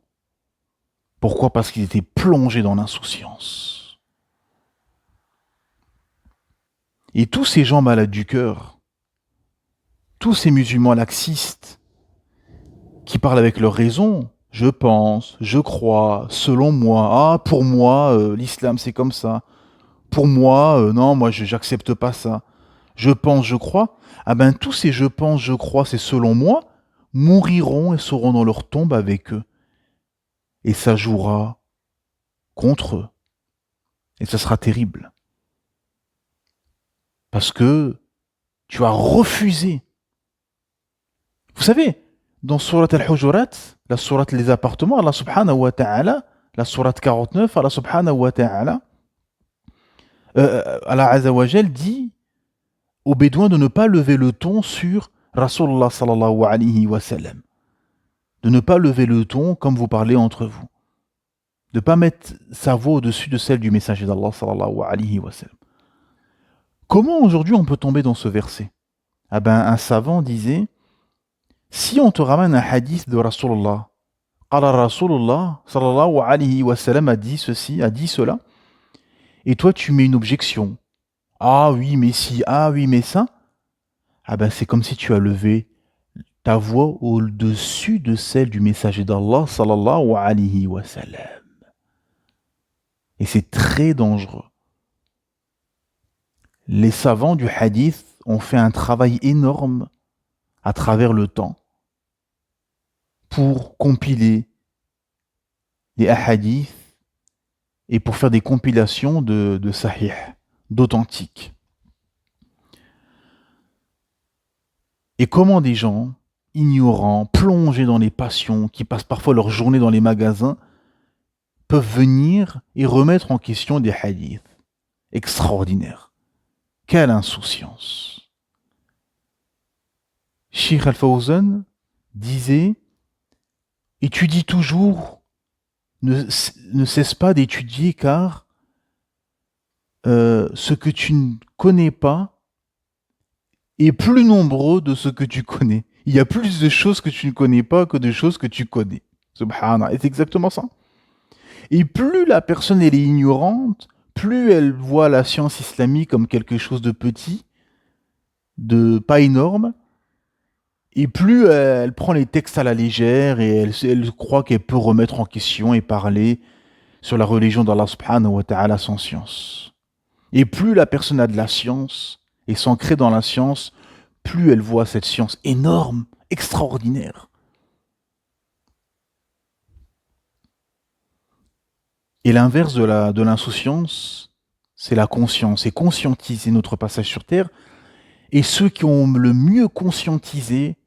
Pourquoi? Parce qu'ils étaient plongés dans l'insouciance. Et tous ces gens malades du cœur, tous ces musulmans laxistes, qui parlent avec leur raison, je pense, je crois, selon moi, pour moi, l'islam c'est comme ça, pour moi, non, moi j'accepte pas ça, je pense, je crois, tous ces je pense, je crois, c'est selon moi, mouriront et seront dans leur tombe avec eux. Et ça jouera contre eux. Et ça sera terrible. Parce que tu as refusé. Vous savez, dans Surat al-Hujurat, la Surat les appartements, Allah subhanahu wa ta'ala, la Surat 49, Allah subhanahu wa ta'ala, Allah Azza wa Jal dit aux Bédouins de ne pas lever le ton sur Rasulullah sallallahu alayhi wa sallam, de ne pas lever le ton comme vous parlez entre vous, de ne pas mettre sa voix au-dessus de celle du messager d'Allah sallallahu alayhi wa sallam. Comment aujourd'hui on peut tomber dans ce verset? Ah ben, un savant disait, si on te ramène un hadith de Rasulullah, Qala Rasulullah sallallahu alayhi wa sallam a dit ceci, a dit cela, et toi tu mets une objection. Ah oui, mais si, ah oui, mais ça. Ah ben c'est comme si tu as levé ta voix au-dessus de celle du messager d'Allah sallallahu alayhi wa sallam. Et c'est très dangereux. Les savants du hadith ont fait un travail énorme à travers le temps pour compiler les hadiths et pour faire des compilations de sahih, d'authentiques. Et comment des gens ignorants, plongés dans les passions, qui passent parfois leur journée dans les magasins, peuvent venir et remettre en question des hadiths. Extraordinaire. Quelle insouciance. Sheikh Al-Fawzan disait, étudie toujours, ne cesse pas d'étudier car ce que tu ne connais pas est plus nombreux de ce que tu connais. Il y a plus de choses que tu ne connais pas que de choses que tu connais. Subhanallah, c'est exactement ça. Et plus la personne elle est ignorante, plus elle voit la science islamique comme quelque chose de petit, de pas énorme, et plus elle prend les textes à la légère et elle croit qu'elle peut remettre en question et parler sur la religion d'Allah subhanahu wa ta'ala sans science. Et plus la personne a de la science et s'ancre dans la science, plus elle voit cette science énorme, extraordinaire. Et l'inverse de l'insouciance, c'est la conscience. Et conscientiser notre passage sur Terre. Et ceux qui ont le mieux conscientisé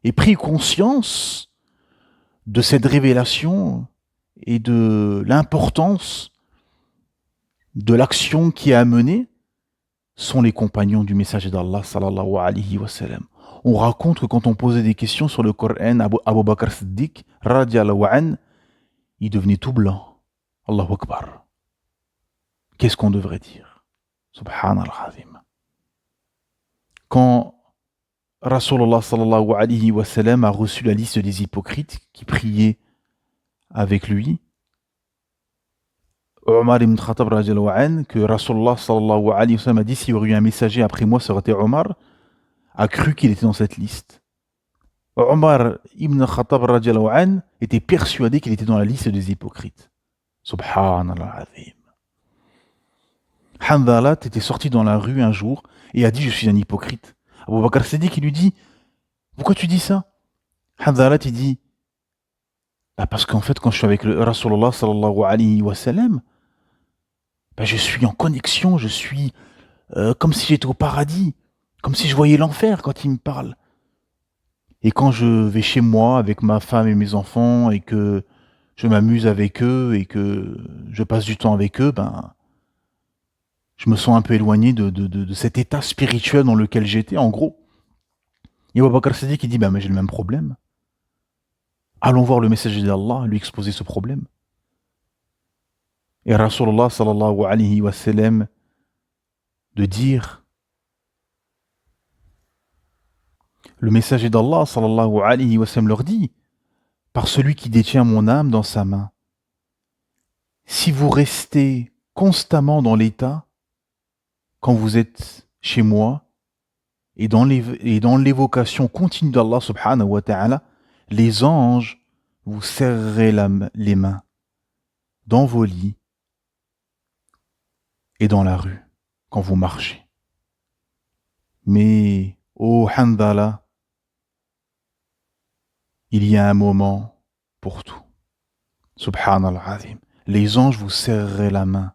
et pris conscience de cette révélation et de l'importance de l'action qui est à mener sont les compagnons du messager d'Allah sallallahu alayhi wa sallam. On raconte que quand on posait des questions sur le Coran, Abu Bakr Siddiq, radiallahu an, il devenait tout blanc. Allahu Akbar. Qu'est-ce qu'on devrait dire? Subhanallah azim. Quand Rasulullah sallallahu alayhi wa sallam a reçu la liste des hypocrites qui priaient avec lui, Omar ibn Khattab radiallahu an, que Rasulullah sallallahu alayhi wa sallam a dit s'il y aurait eu un messager après moi, ça aurait été Omar, a cru qu'il était dans cette liste. Omar ibn Khattab radiallahu an était persuadé qu'il était dans la liste des hypocrites. Subhanallah azim. Hanzalat était sorti dans la rue un jour et a dit je suis un hypocrite. Abu Bakr Siddiq lui dit pourquoi tu dis ça? Hanzalat il dit parce qu'en fait quand je suis avec le Rasulullah sallallahu alayhi wa sallam, je suis en connexion, je suis comme si j'étais au paradis, comme si je voyais l'enfer quand il me parle. Et quand je vais chez moi avec ma femme et mes enfants et que je m'amuse avec eux et que je passe du temps avec eux, je me sens un peu éloigné de cet état spirituel dans lequel j'étais, en gros. Et Abu Bakr Siddiq qui dit, mais j'ai le même problème. Allons voir le messager d'Allah, lui exposer ce problème. Et Rasulullah sallallahu alayhi wa sallam de dire, le messager d'Allah sallallahu alayhi wa sallam leur dit, par celui qui détient mon âme dans sa main, si vous restez constamment dans l'état, quand vous êtes chez moi, et dans l'évocation continue d'Allah subhanahu wa ta'ala, les anges vous serreraient les mains dans vos lits et dans la rue quand vous marchez. Mais, ô Hanzala, il y a un moment pour tout. Subhanallah azim. Les anges vous serreraient la main.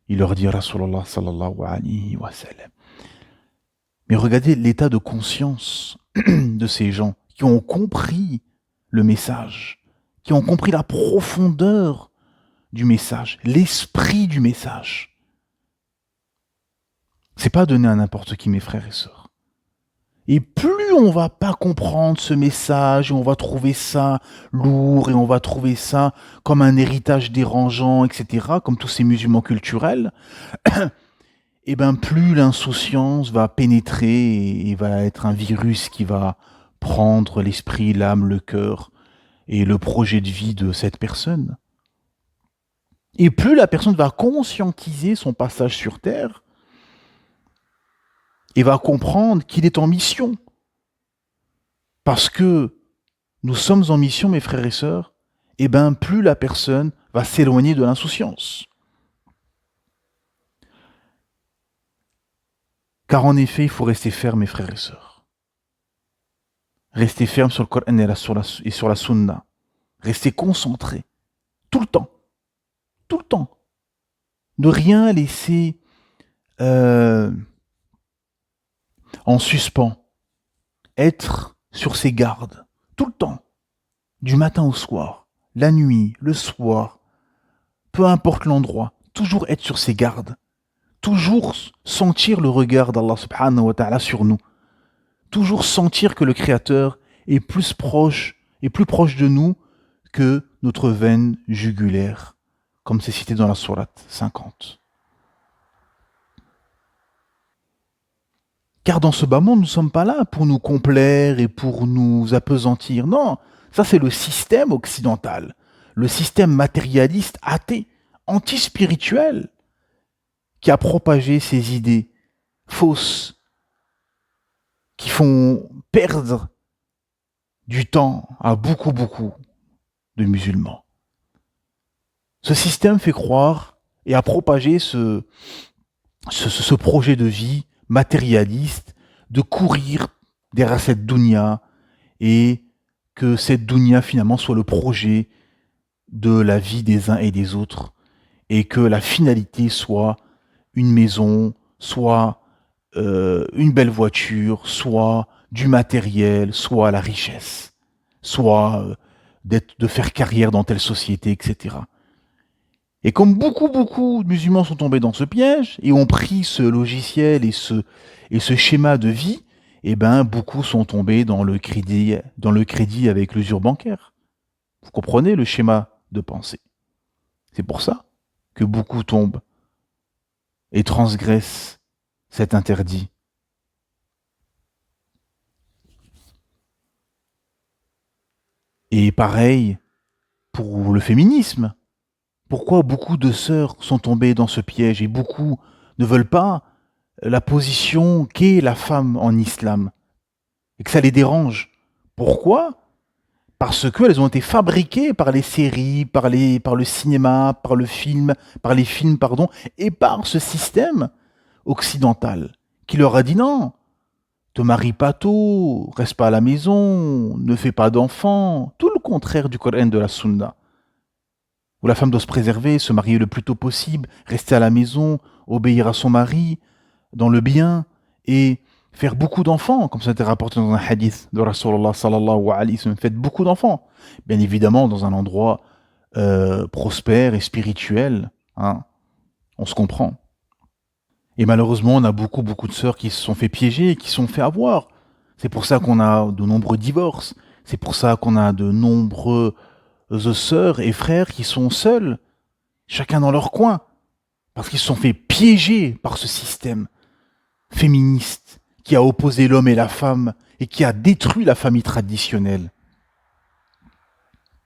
Il leur dit Rasulullah sallallahu alayhi wa sallam. Mais regardez l'état de conscience de ces gens qui ont compris le message, qui ont compris la profondeur du message, l'esprit du message. C'est pas donné à n'importe qui, mes frères et sœurs. Et plus on va pas comprendre ce message, et on va trouver ça lourd, et on va trouver ça comme un héritage dérangeant, etc., comme tous ces musulmans culturels, et ben plus l'insouciance va pénétrer et va être un virus qui va prendre l'esprit, l'âme, le cœur et le projet de vie de cette personne. Et plus la personne va conscientiser son passage sur Terre et va comprendre qu'il est en mission. Parce que nous sommes en mission, mes frères et sœurs, et bien plus la personne va s'éloigner de l'insouciance. Car en effet, il faut rester ferme, mes frères et sœurs. Rester ferme sur le Coran et sur la Sunna. Rester concentré. Tout le temps. Tout le temps. Ne rien laisser en suspens. Être sur ses gardes. Tout le temps. Du matin au soir. La nuit, le soir. Peu importe l'endroit. Toujours être sur ses gardes. Toujours sentir le regard d'Allah subhanahu wa ta'ala sur nous. Toujours sentir que le Créateur est plus proche de nous que notre veine jugulaire, comme c'est cité dans la sourate 50. Car dans ce bas monde, nous ne sommes pas là pour nous complaire et pour nous appesantir. Non, ça c'est le système occidental, le système matérialiste, athée, anti-spirituel, qui a propagé ces idées fausses qui font perdre du temps à beaucoup de musulmans. Ce système fait croire et a propagé ce projet de vie matérialiste de courir derrière cette dunya et que cette dunya finalement soit le projet de la vie des uns et des autres et que la finalité soit une maison, soit une belle voiture, soit du matériel, soit la richesse, soit de faire carrière dans telle société, etc. Et comme beaucoup de musulmans sont tombés dans ce piège et ont pris ce logiciel et ce schéma de vie, eh ben beaucoup sont tombés dans le crédit avec l'usure bancaire. Vous comprenez le schéma de pensée. C'est pour ça que beaucoup tombent et transgressent cet interdit. Et pareil pour le féminisme. Pourquoi beaucoup de sœurs sont tombées dans ce piège et beaucoup ne veulent pas la position qu'est la femme en islam et que ça les dérange. Pourquoi ? Parce qu'elles ont été fabriquées par les séries, par le cinéma, par les films, et par ce système occidental qui leur a dit non, te marie pas tôt, reste pas à la maison, ne fais pas d'enfants, tout le contraire du Coran de la Sunna. Où la femme doit se préserver, se marier le plus tôt possible, rester à la maison, obéir à son mari, dans le bien, et faire beaucoup d'enfants, comme ça a été rapporté dans un hadith de Rasulullah sallallahu alayhi wa sallam, faites beaucoup d'enfants. Bien évidemment, dans un endroit prospère et spirituel, hein, on se comprend. Et malheureusement, on a beaucoup de sœurs qui se sont fait piéger, qui se sont fait avoir. C'est pour ça qu'on a de nombreux divorces. C'est pour ça qu'on a de nombreuses sœurs et frères qui sont seuls, chacun dans leur coin, parce qu'ils se sont fait piéger par ce système féministe qui a opposé l'homme et la femme et qui a détruit la famille traditionnelle.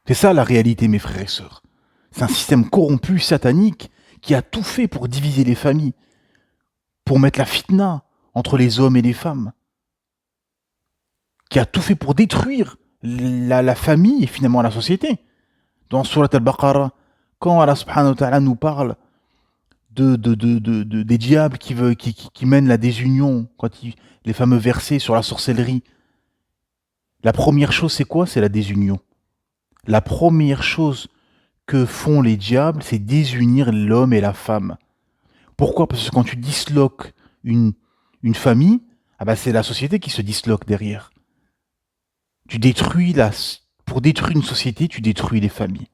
C'est ça la réalité, mes frères et sœurs. C'est un système corrompu, satanique, qui a tout fait pour diviser les familles, pour mettre la fitna entre les hommes et les femmes, qui a tout fait pour détruire la famille et finalement la société. Dans Surat al-Baqarah, quand Allah subhanahu wa ta'ala nous parle des diables qui mènent la désunion, les fameux versets sur la sorcellerie, la première chose c'est quoi ? C'est la désunion. La première chose que font les diables, c'est désunir l'homme et la femme. Pourquoi ? Parce que quand tu disloques une famille, c'est la société qui se disloque derrière. Pour détruire une société, tu détruis les familles.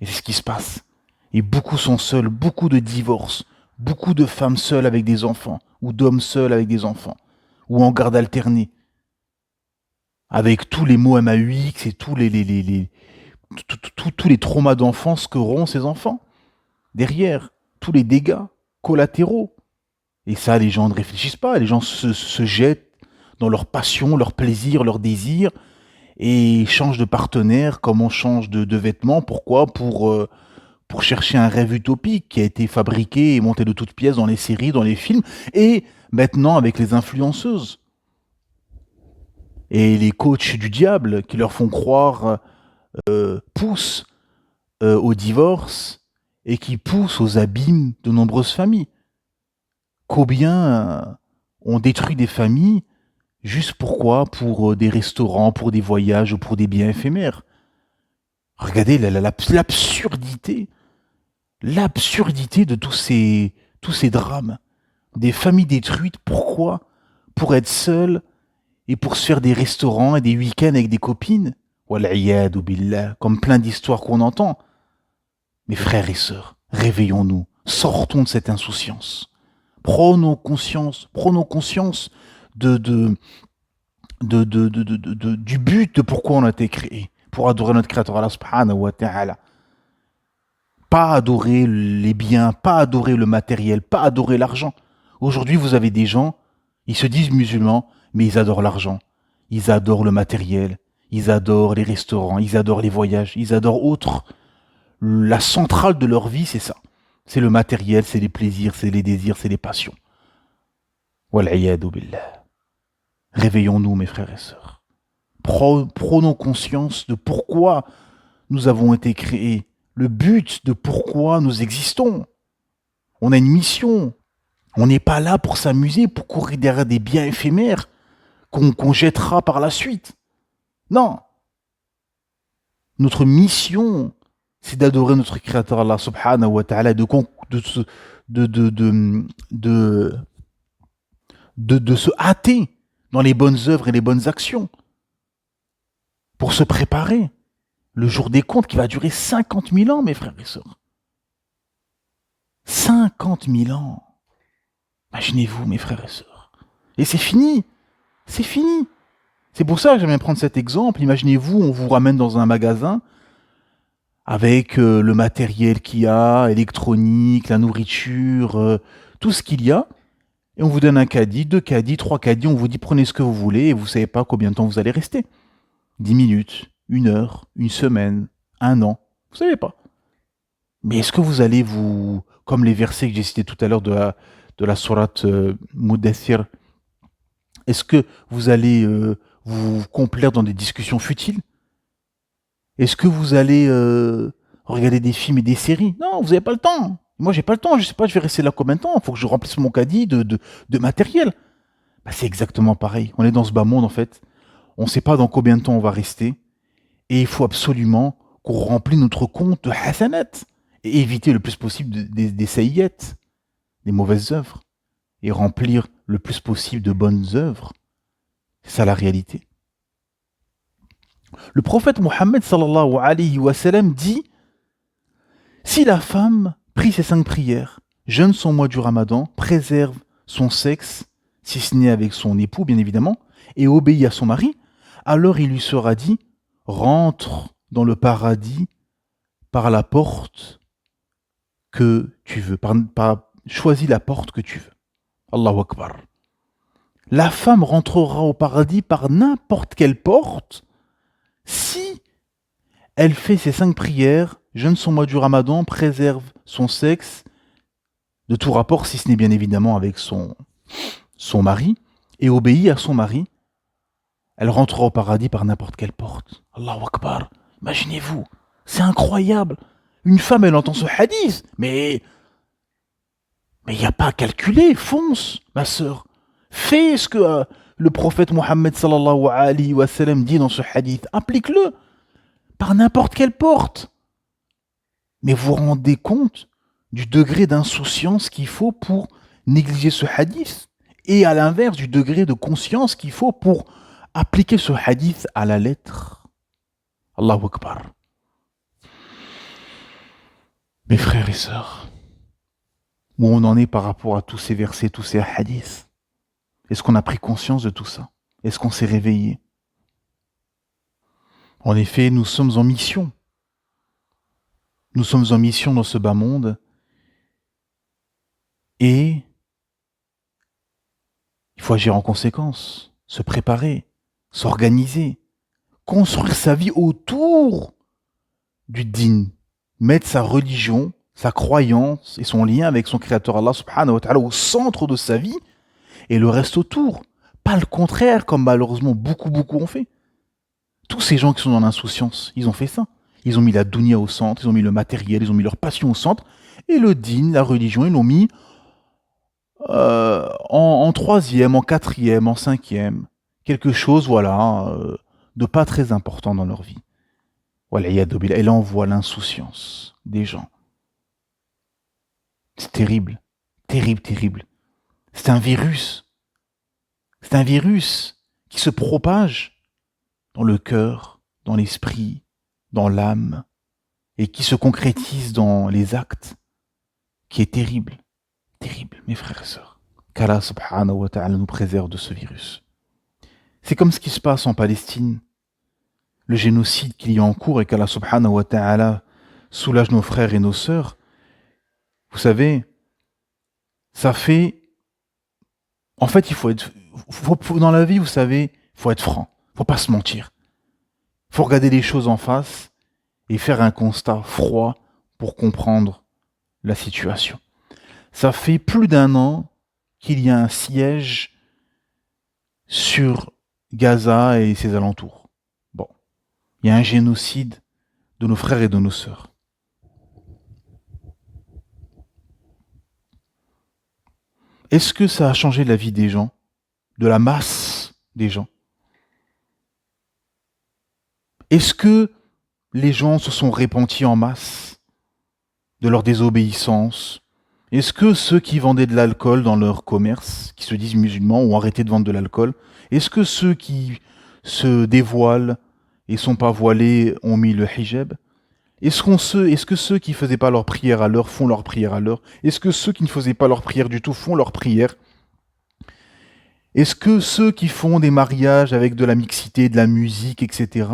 Et c'est ce qui se passe. Et beaucoup sont seuls, beaucoup de divorces, beaucoup de femmes seules avec des enfants, ou d'hommes seuls avec des enfants, ou en garde alternée. avec tous les mots MAUX et tous les traumas d'enfance qu'auront ces enfants derrière, tous les dégâts collatéraux. Et ça, les gens ne réfléchissent pas, les gens se jettent dans leur passion, leur plaisir, leur désir, et changent de partenaire comme on change de vêtements. Pourquoi? Pour chercher un rêve utopique qui a été fabriqué et monté de toutes pièces dans les séries, dans les films, et maintenant avec les influenceuses. Et les coachs du diable qui leur font croire poussent au divorce et qui poussent aux abîmes de nombreuses familles. Combien on détruit des familles juste pourquoi? Pour des restaurants, pour des voyages ou pour des biens éphémères. Regardez l'absurdité de tous ces drames. Des familles détruites, pourquoi? Pour être seules et pour se faire des restaurants et des week-ends avec des copines. Wal'iyadu billah, comme plein d'histoires qu'on entend. Mes frères et sœurs, réveillons-nous, sortons de cette insouciance. Prenons conscience du but de pourquoi on a été créé, pour adorer notre Créateur Allah subhanahu wa ta'ala. Pas adorer les biens, pas adorer le matériel, pas adorer l'argent. Aujourd'hui, vous avez des gens, ils se disent musulmans, mais ils adorent l'argent. Ils adorent le matériel, ils adorent les restaurants, ils adorent les voyages, ils adorent autre. La centrale de leur vie, c'est ça. C'est le matériel, c'est les plaisirs, c'est les désirs, c'est les passions. Wal'iyadu billah. Réveillons-nous, mes frères et sœurs. Prenons conscience de pourquoi nous avons été créés, le but de pourquoi nous existons. On a une mission. On n'est pas là pour s'amuser, pour courir derrière des biens éphémères qu'on jettera par la suite. Non. Notre mission, c'est d'adorer notre Créateur Allah subhanahu wa ta'ala, de se hâter dans les bonnes œuvres et les bonnes actions pour se préparer. Le jour des comptes qui va durer 50 000 ans, mes frères et sœurs. 50 000 ans. Imaginez-vous, mes frères et sœurs. Et c'est fini. C'est fini. C'est pour ça que j'aime bien prendre cet exemple. Imaginez-vous, on vous ramène dans un magasin avec le matériel qu'il y a, électronique, la nourriture, tout ce qu'il y a. Et on vous donne un caddie, 2 caddies, 3 caddies. On vous dit prenez ce que vous voulez et vous ne savez pas combien de temps vous allez rester. 10 minutes, 1 heure, 1 semaine, 1 an. Vous ne savez pas. Mais est-ce que vous allez comme les versets que j'ai cités tout à l'heure de la sourate Mudaththir, est-ce que vous allez vous complaire dans des discussions futiles? Est-ce que vous allez regarder des films et des séries? Non, vous n'avez pas le temps. Moi, j'ai pas le temps. Je sais pas, je vais rester là combien de temps? Il faut que je remplisse mon caddie de matériel. Bah, c'est exactement pareil. On est dans ce bas monde, en fait. On ne sait pas dans combien de temps on va rester. Et il faut absolument qu'on remplisse notre compte de hasanat et éviter le plus possible des sayyat, des mauvaises œuvres, et remplir le plus possible de bonnes œuvres. C'est ça la réalité. Le prophète Mohammed sallallahu alayhi wa sallam dit: si la femme prie ses 5 prières, jeûne son mois du Ramadan, préserve son sexe, si ce n'est avec son époux bien évidemment, et obéit à son mari, alors il lui sera dit: rentre dans le paradis par la porte que tu veux, choisis la porte que tu veux. Allahu Akbar. La femme rentrera au paradis par n'importe quelle porte si elle fait ses 5 prières, jeûne son mois du Ramadan, préserve son sexe, de tout rapport, si ce n'est bien évidemment avec son mari, et obéit à son mari. Elle rentrera au paradis par n'importe quelle porte. Allahu Akbar. Imaginez-vous, c'est incroyable. Une femme, elle entend ce hadith, mais il n'y a pas à calculer. Fonce, ma sœur. Fais ce que le prophète Mohammed sallallahu alayhi wa sallam dit dans ce hadith. Applique-le par n'importe quelle porte. Mais vous vous rendez compte du degré d'insouciance qu'il faut pour négliger ce hadith, et à l'inverse du degré de conscience qu'il faut pour appliquer ce hadith à la lettre. Allahu Akbar. Mes frères et sœurs, où on en est par rapport à tous ces versets, tous ces hadiths? Est-ce qu'on a pris conscience de tout ça? Est-ce qu'on s'est réveillé? En effet, nous sommes en mission. Nous sommes en mission dans ce bas monde et il faut agir en conséquence, se préparer, s'organiser, construire sa vie autour du din, mettre sa religion, sa croyance et son lien avec son créateur Allah subhanahu wa ta'ala au centre de sa vie et le reste autour. Pas le contraire, comme malheureusement beaucoup ont fait. Tous ces gens qui sont dans l'insouciance, ils ont fait ça. Ils ont mis la dunya au centre, ils ont mis le matériel, ils ont mis leur passion au centre, et le din, la religion, ils l'ont mis en troisième, en quatrième, en cinquième. Quelque chose, voilà, de pas très important dans leur vie. Voilà, et là on voit l'insouciance des gens. C'est terrible, terrible. C'est un virus. C'est un virus qui se propage dans le cœur, dans l'esprit, dans l'âme, et qui se concrétise dans les actes, qui est terrible, mes frères et sœurs. Qu'Allah subhanahu wa ta'ala nous préserve de ce virus. C'est comme ce qui se passe en Palestine, le génocide qu'il y a en cours et qu'Allah subhanahu wa ta'ala soulage nos frères et nos sœurs. Vous savez, ça fait... En fait, il faut être... dans la vie, vous savez, il faut être franc. Il ne faut pas se mentir. Il faut regarder les choses en face et faire un constat froid pour comprendre la situation. Ça fait plus d'1 an qu'il y a un siège sur Gaza et ses alentours. Bon, il y a un génocide de nos frères et de nos sœurs. Est-ce que ça a changé la vie des gens, de la masse des gens? Est-ce que les gens se sont repentis en masse de leur désobéissance? Est-ce que ceux qui vendaient de l'alcool dans leur commerce, qui se disent musulmans, ont arrêté de vendre de l'alcool? Est-ce que ceux qui se dévoilent et sont pas voilés ont mis le hijab? Est-ce que ceux qui faisaient pas leur prière à l'heure font leur prière à l'heure? Est-ce que ceux qui ne faisaient pas leur prière du tout font leur prière? Est-ce que ceux qui font des mariages avec de la mixité, de la musique, etc.,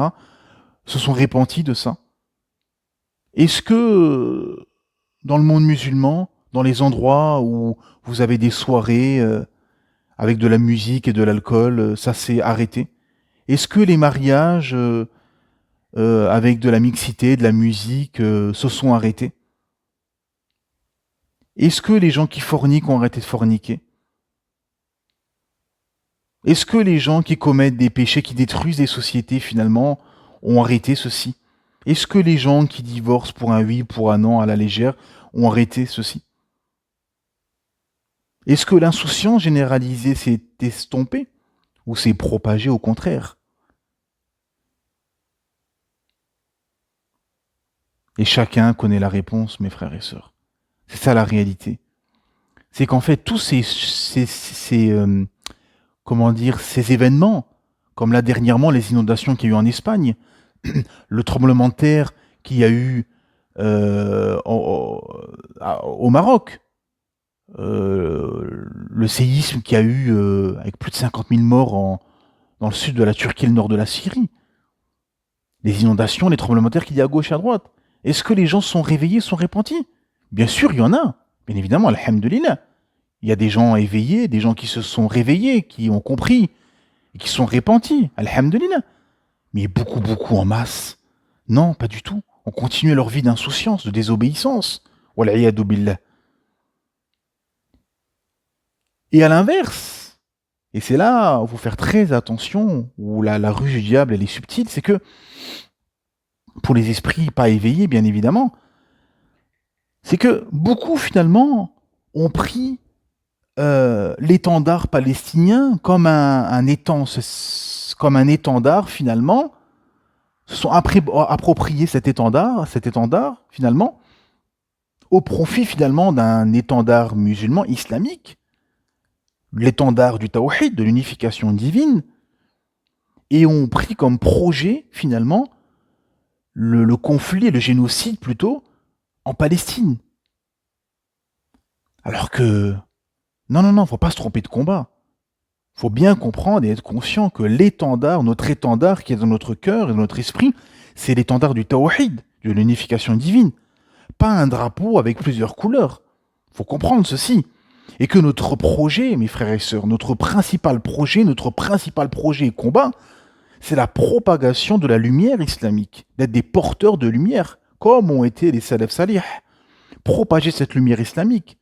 se sont repentis de ça? Est-ce que dans le monde musulman, dans les endroits où vous avez des soirées avec de la musique et de l'alcool, ça s'est arrêté? Est-ce que les mariages avec de la mixité, de la musique, se sont arrêtés? Est-ce que les gens qui forniquent ont arrêté de forniquer? Est-ce que les gens qui commettent des péchés, qui détruisent des sociétés, finalement, ont arrêté ceci? Est-ce que les gens qui divorcent pour un oui, pour un non à la légère, ont arrêté ceci? Est-ce que l'insouciance généralisée s'est estompée ou s'est propagée au contraire? Et chacun connaît la réponse, mes frères et sœurs. C'est ça la réalité. C'est qu'en fait, tous ces événements, comme là dernièrement les inondations qu'il y a eu en Espagne, le tremblement de terre qu'il y a eu au Maroc, le séisme qu'il y a eu avec plus de 50 000 morts dans le sud de la Turquie et le nord de la Syrie, les inondations, les tremblements de terre qu'il y a à gauche et à droite. Est-ce que les gens sont réveillés, sont repentis? Bien sûr, il y en a. Bien évidemment, alhamdoulilah. Il y a des gens éveillés, des gens qui se sont réveillés, qui ont compris, et qui sont repentis, alhamdoulilah. Mais beaucoup en masse. Non, pas du tout. On continue leur vie d'insouciance, de désobéissance. Wal'iyadu billah. Et à l'inverse, et c'est là où il faut faire très attention, où la ruse du diable, elle est subtile, c'est que pour les esprits pas éveillés, bien évidemment, c'est que beaucoup, finalement, ont pris l'étendard palestinien comme un étendard, finalement, se sont appropriés cet étendard, finalement, au profit, finalement, d'un étendard musulman islamique, l'étendard du tawhid, de l'unification divine, et ont pris comme projet, finalement, le conflit, le génocide, plutôt, en Palestine. Alors que, non, faut pas se tromper de combat. faut bien comprendre et être conscient que l'étendard, notre étendard qui est dans notre cœur et dans notre esprit, c'est l'étendard du tawhid, de l'unification divine. Pas un drapeau avec plusieurs couleurs. Faut comprendre ceci. Et que notre projet, mes frères et sœurs, notre principal projet et combat, c'est la propagation de la lumière islamique, d'être des porteurs de lumière, comme ont été les salaf salih. Propager cette lumière islamique.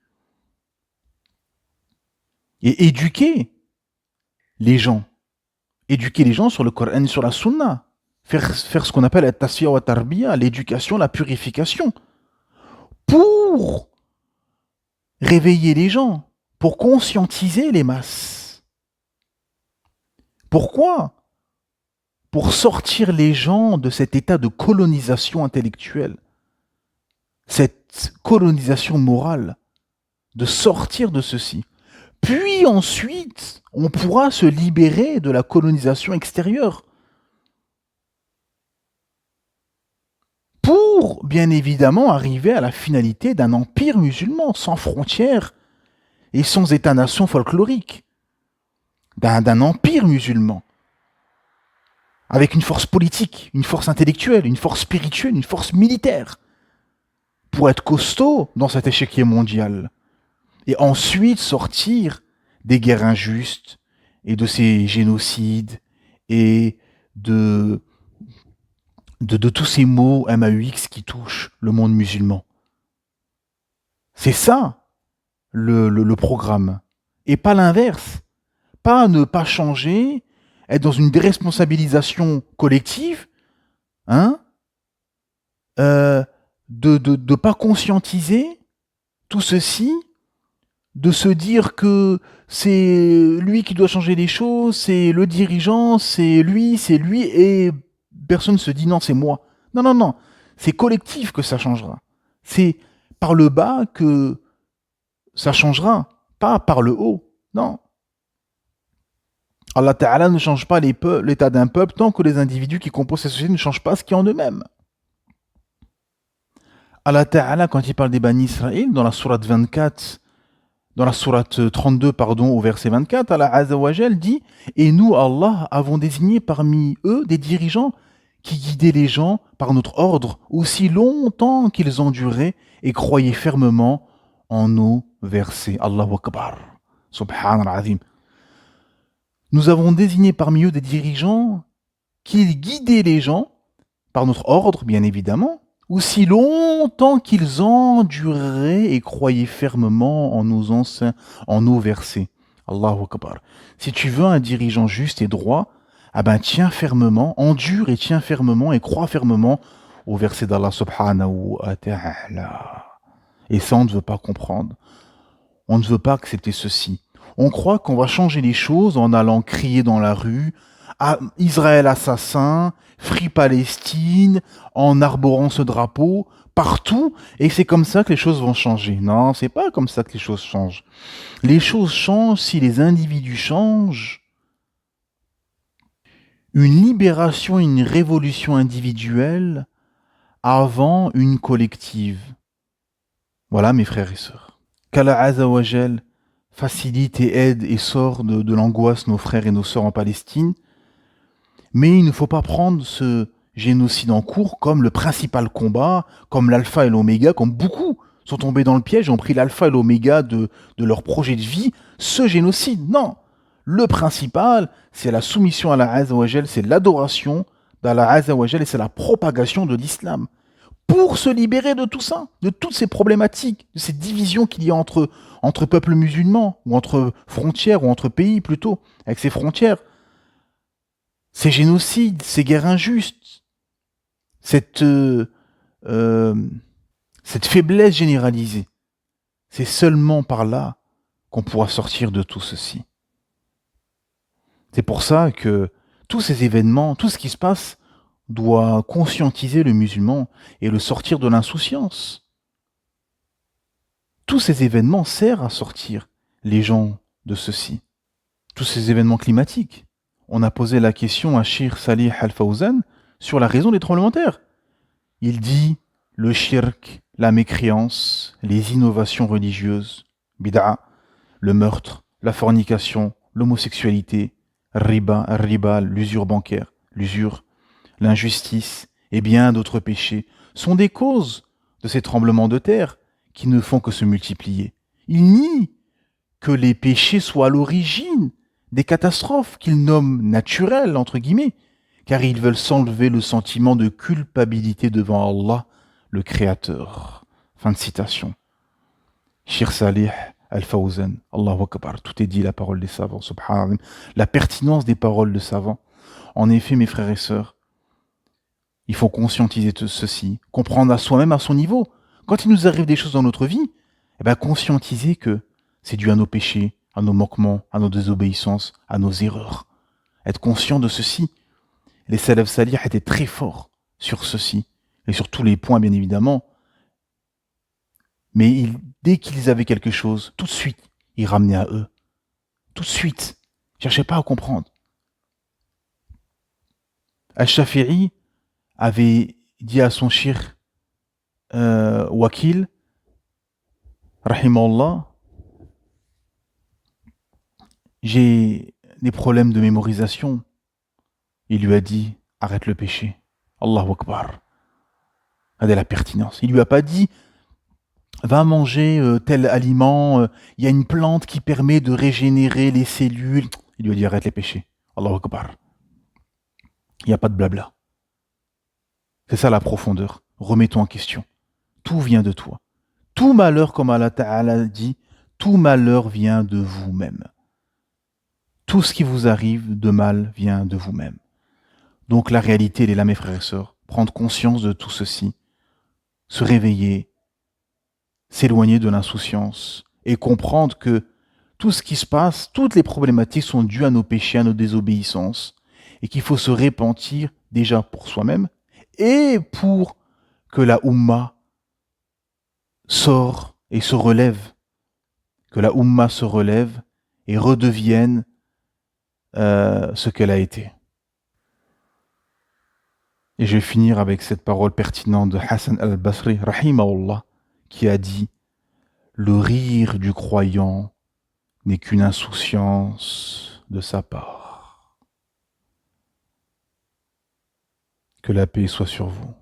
Et éduquer les gens sur le Coran et sur la Sunna. Faire ce qu'on appelle la tasfiya wa tarbiya, l'éducation, la purification. Pour réveiller les gens, pour conscientiser les masses. Pourquoi ? Pour sortir les gens de cet état de colonisation intellectuelle, cette colonisation morale, de sortir de ceci. Puis ensuite, on pourra se libérer de la colonisation extérieure. Pour, bien évidemment, arriver à la finalité d'un empire musulman sans frontières et sans État-nation folklorique. D'un empire musulman. Avec une force politique, une force intellectuelle, une force spirituelle, une force militaire. Pour être costaud dans cet échiquier mondial. Et ensuite sortir des guerres injustes et de ces génocides et de tous ces maux MAUX qui touchent le monde musulman. C'est ça le programme. Et pas l'inverse. Pas ne pas changer, être dans une déresponsabilisation collective, hein, de pas conscientiser tout ceci, de se dire que c'est lui qui doit changer les choses, c'est le dirigeant, c'est lui, et personne ne se dit non, c'est moi. Non, c'est collectif que ça changera. C'est par le bas que ça changera, pas par le haut, non. Allah Ta'ala ne change pas l'état d'un peuple tant que les individus qui composent cette société ne changent pas ce qui est en eux-mêmes. Allah Ta'ala, quand il parle des Bani Israël, dans la sourate 24, dans la sourate 32, au verset 24, Allah Azza wa Jal dit « Et nous, Allah, avons désigné parmi eux des dirigeants qui guidaient les gens par notre ordre aussi longtemps qu'ils enduraient et croyaient fermement en nos versets. » Allahu Akbar. Subhan al-Azim. Nous avons désigné parmi eux des dirigeants qui guidaient les gens par notre ordre, bien évidemment, aussi longtemps qu'ils enduraient et croyaient fermement en nos versets. Allahu Akbar. Si tu veux un dirigeant juste et droit, tiens fermement, endure et tiens fermement et crois fermement au verset d'Allah subhanahu wa ta'ala. Et ça, on ne veut pas comprendre. On ne veut pas accepter ceci. On croit qu'on va changer les choses en allant crier dans la rue, Israël assassin, Free Palestine, en arborant ce drapeau, partout, et c'est comme ça que les choses vont changer. Non, c'est pas comme ça que les choses changent. Les choses changent si les individus changent. Une libération, une révolution individuelle avant une collective. Voilà, mes frères et sœurs. Qu'Allah Azza wa Jal facilite et aide et sort de l'angoisse nos frères et nos sœurs en Palestine. Mais il ne faut pas prendre ce génocide en cours comme le principal combat, comme l'alpha et l'oméga, comme beaucoup sont tombés dans le piège et ont pris l'alpha et l'oméga de leur projet de vie, ce génocide. Non, le principal, c'est la soumission à Allah Azza wa Jal, c'est l'adoration d'Allah Azza wa Jal et c'est la propagation de l'islam. Pour se libérer de tout ça, de toutes ces problématiques, de ces divisions qu'il y a entre peuples musulmans, ou entre frontières, ou entre pays plutôt, avec ces frontières, ces génocides, ces guerres injustes, cette faiblesse généralisée. C'est seulement par là qu'on pourra sortir de tout ceci. C'est pour ça que tous ces événements, tout ce qui se passe, doit conscientiser le musulman et le sortir de l'insouciance. Tous ces événements servent à sortir les gens de ceci. Tous ces événements climatiques. On a posé la question à Cheikh Salih Al-Fawzan sur la raison des tremblements de terre. Il dit le shirk, la mécréance, les innovations religieuses, bid'a, le meurtre, la fornication, l'homosexualité, riba, l'usure bancaire, l'injustice et bien d'autres péchés sont des causes de ces tremblements de terre qui ne font que se multiplier. Ils nient que les péchés soient à l'origine des catastrophes qu'ils nomment naturelles, entre guillemets, car ils veulent s'enlever le sentiment de culpabilité devant Allah, le Créateur. Fin de citation. Shir Salih Al-Fawzan, Allahu Akbar, tout est dit, la parole des savants, subhanallah. La pertinence des paroles de savants. En effet, mes frères et sœurs, il faut conscientiser ceci, comprendre à soi-même à son niveau. Quand il nous arrive des choses dans notre vie, conscientiser que c'est dû à nos péchés, à nos manquements, à nos désobéissances, à nos erreurs. Être conscient de ceci. Les salafs salih étaient très forts sur ceci, et sur tous les points bien évidemment. Mais dès qu'ils avaient quelque chose, tout de suite, ils ramenaient à eux. Tout de suite. Ils ne cherchaient pas à comprendre. Al-Shafi'i avait dit à son shir Wakil, Rahimahullah, j'ai des problèmes de mémorisation. Il lui a dit, arrête le péché. Allahu Akbar. Regardez la pertinence. Il lui a pas dit, va manger tel aliment, il y a une plante qui permet de régénérer les cellules. Il lui a dit, arrête les péchés. Allahu Akbar. Il n'y a pas de blabla. C'est ça la profondeur. Remets-toi en question. Tout vient de toi. Tout malheur, comme Allah Ta'ala dit, tout malheur vient de vous-même. Tout ce qui vous arrive de mal vient de vous-même. Donc la réalité, elle est là, mes frères et sœurs. Prendre conscience de tout ceci, se réveiller, s'éloigner de l'insouciance et comprendre que tout ce qui se passe, toutes les problématiques sont dues à nos péchés, à nos désobéissances et qu'il faut se repentir déjà pour soi-même et pour que la Ummah sort et se relève, que la Ummah se relève et redevienne ce qu'elle a été. Et je vais finir avec cette parole pertinente de Hassan al-Basri, rahimahullah, qui a dit « Le rire du croyant n'est qu'une insouciance de sa part. » Que la paix soit sur vous.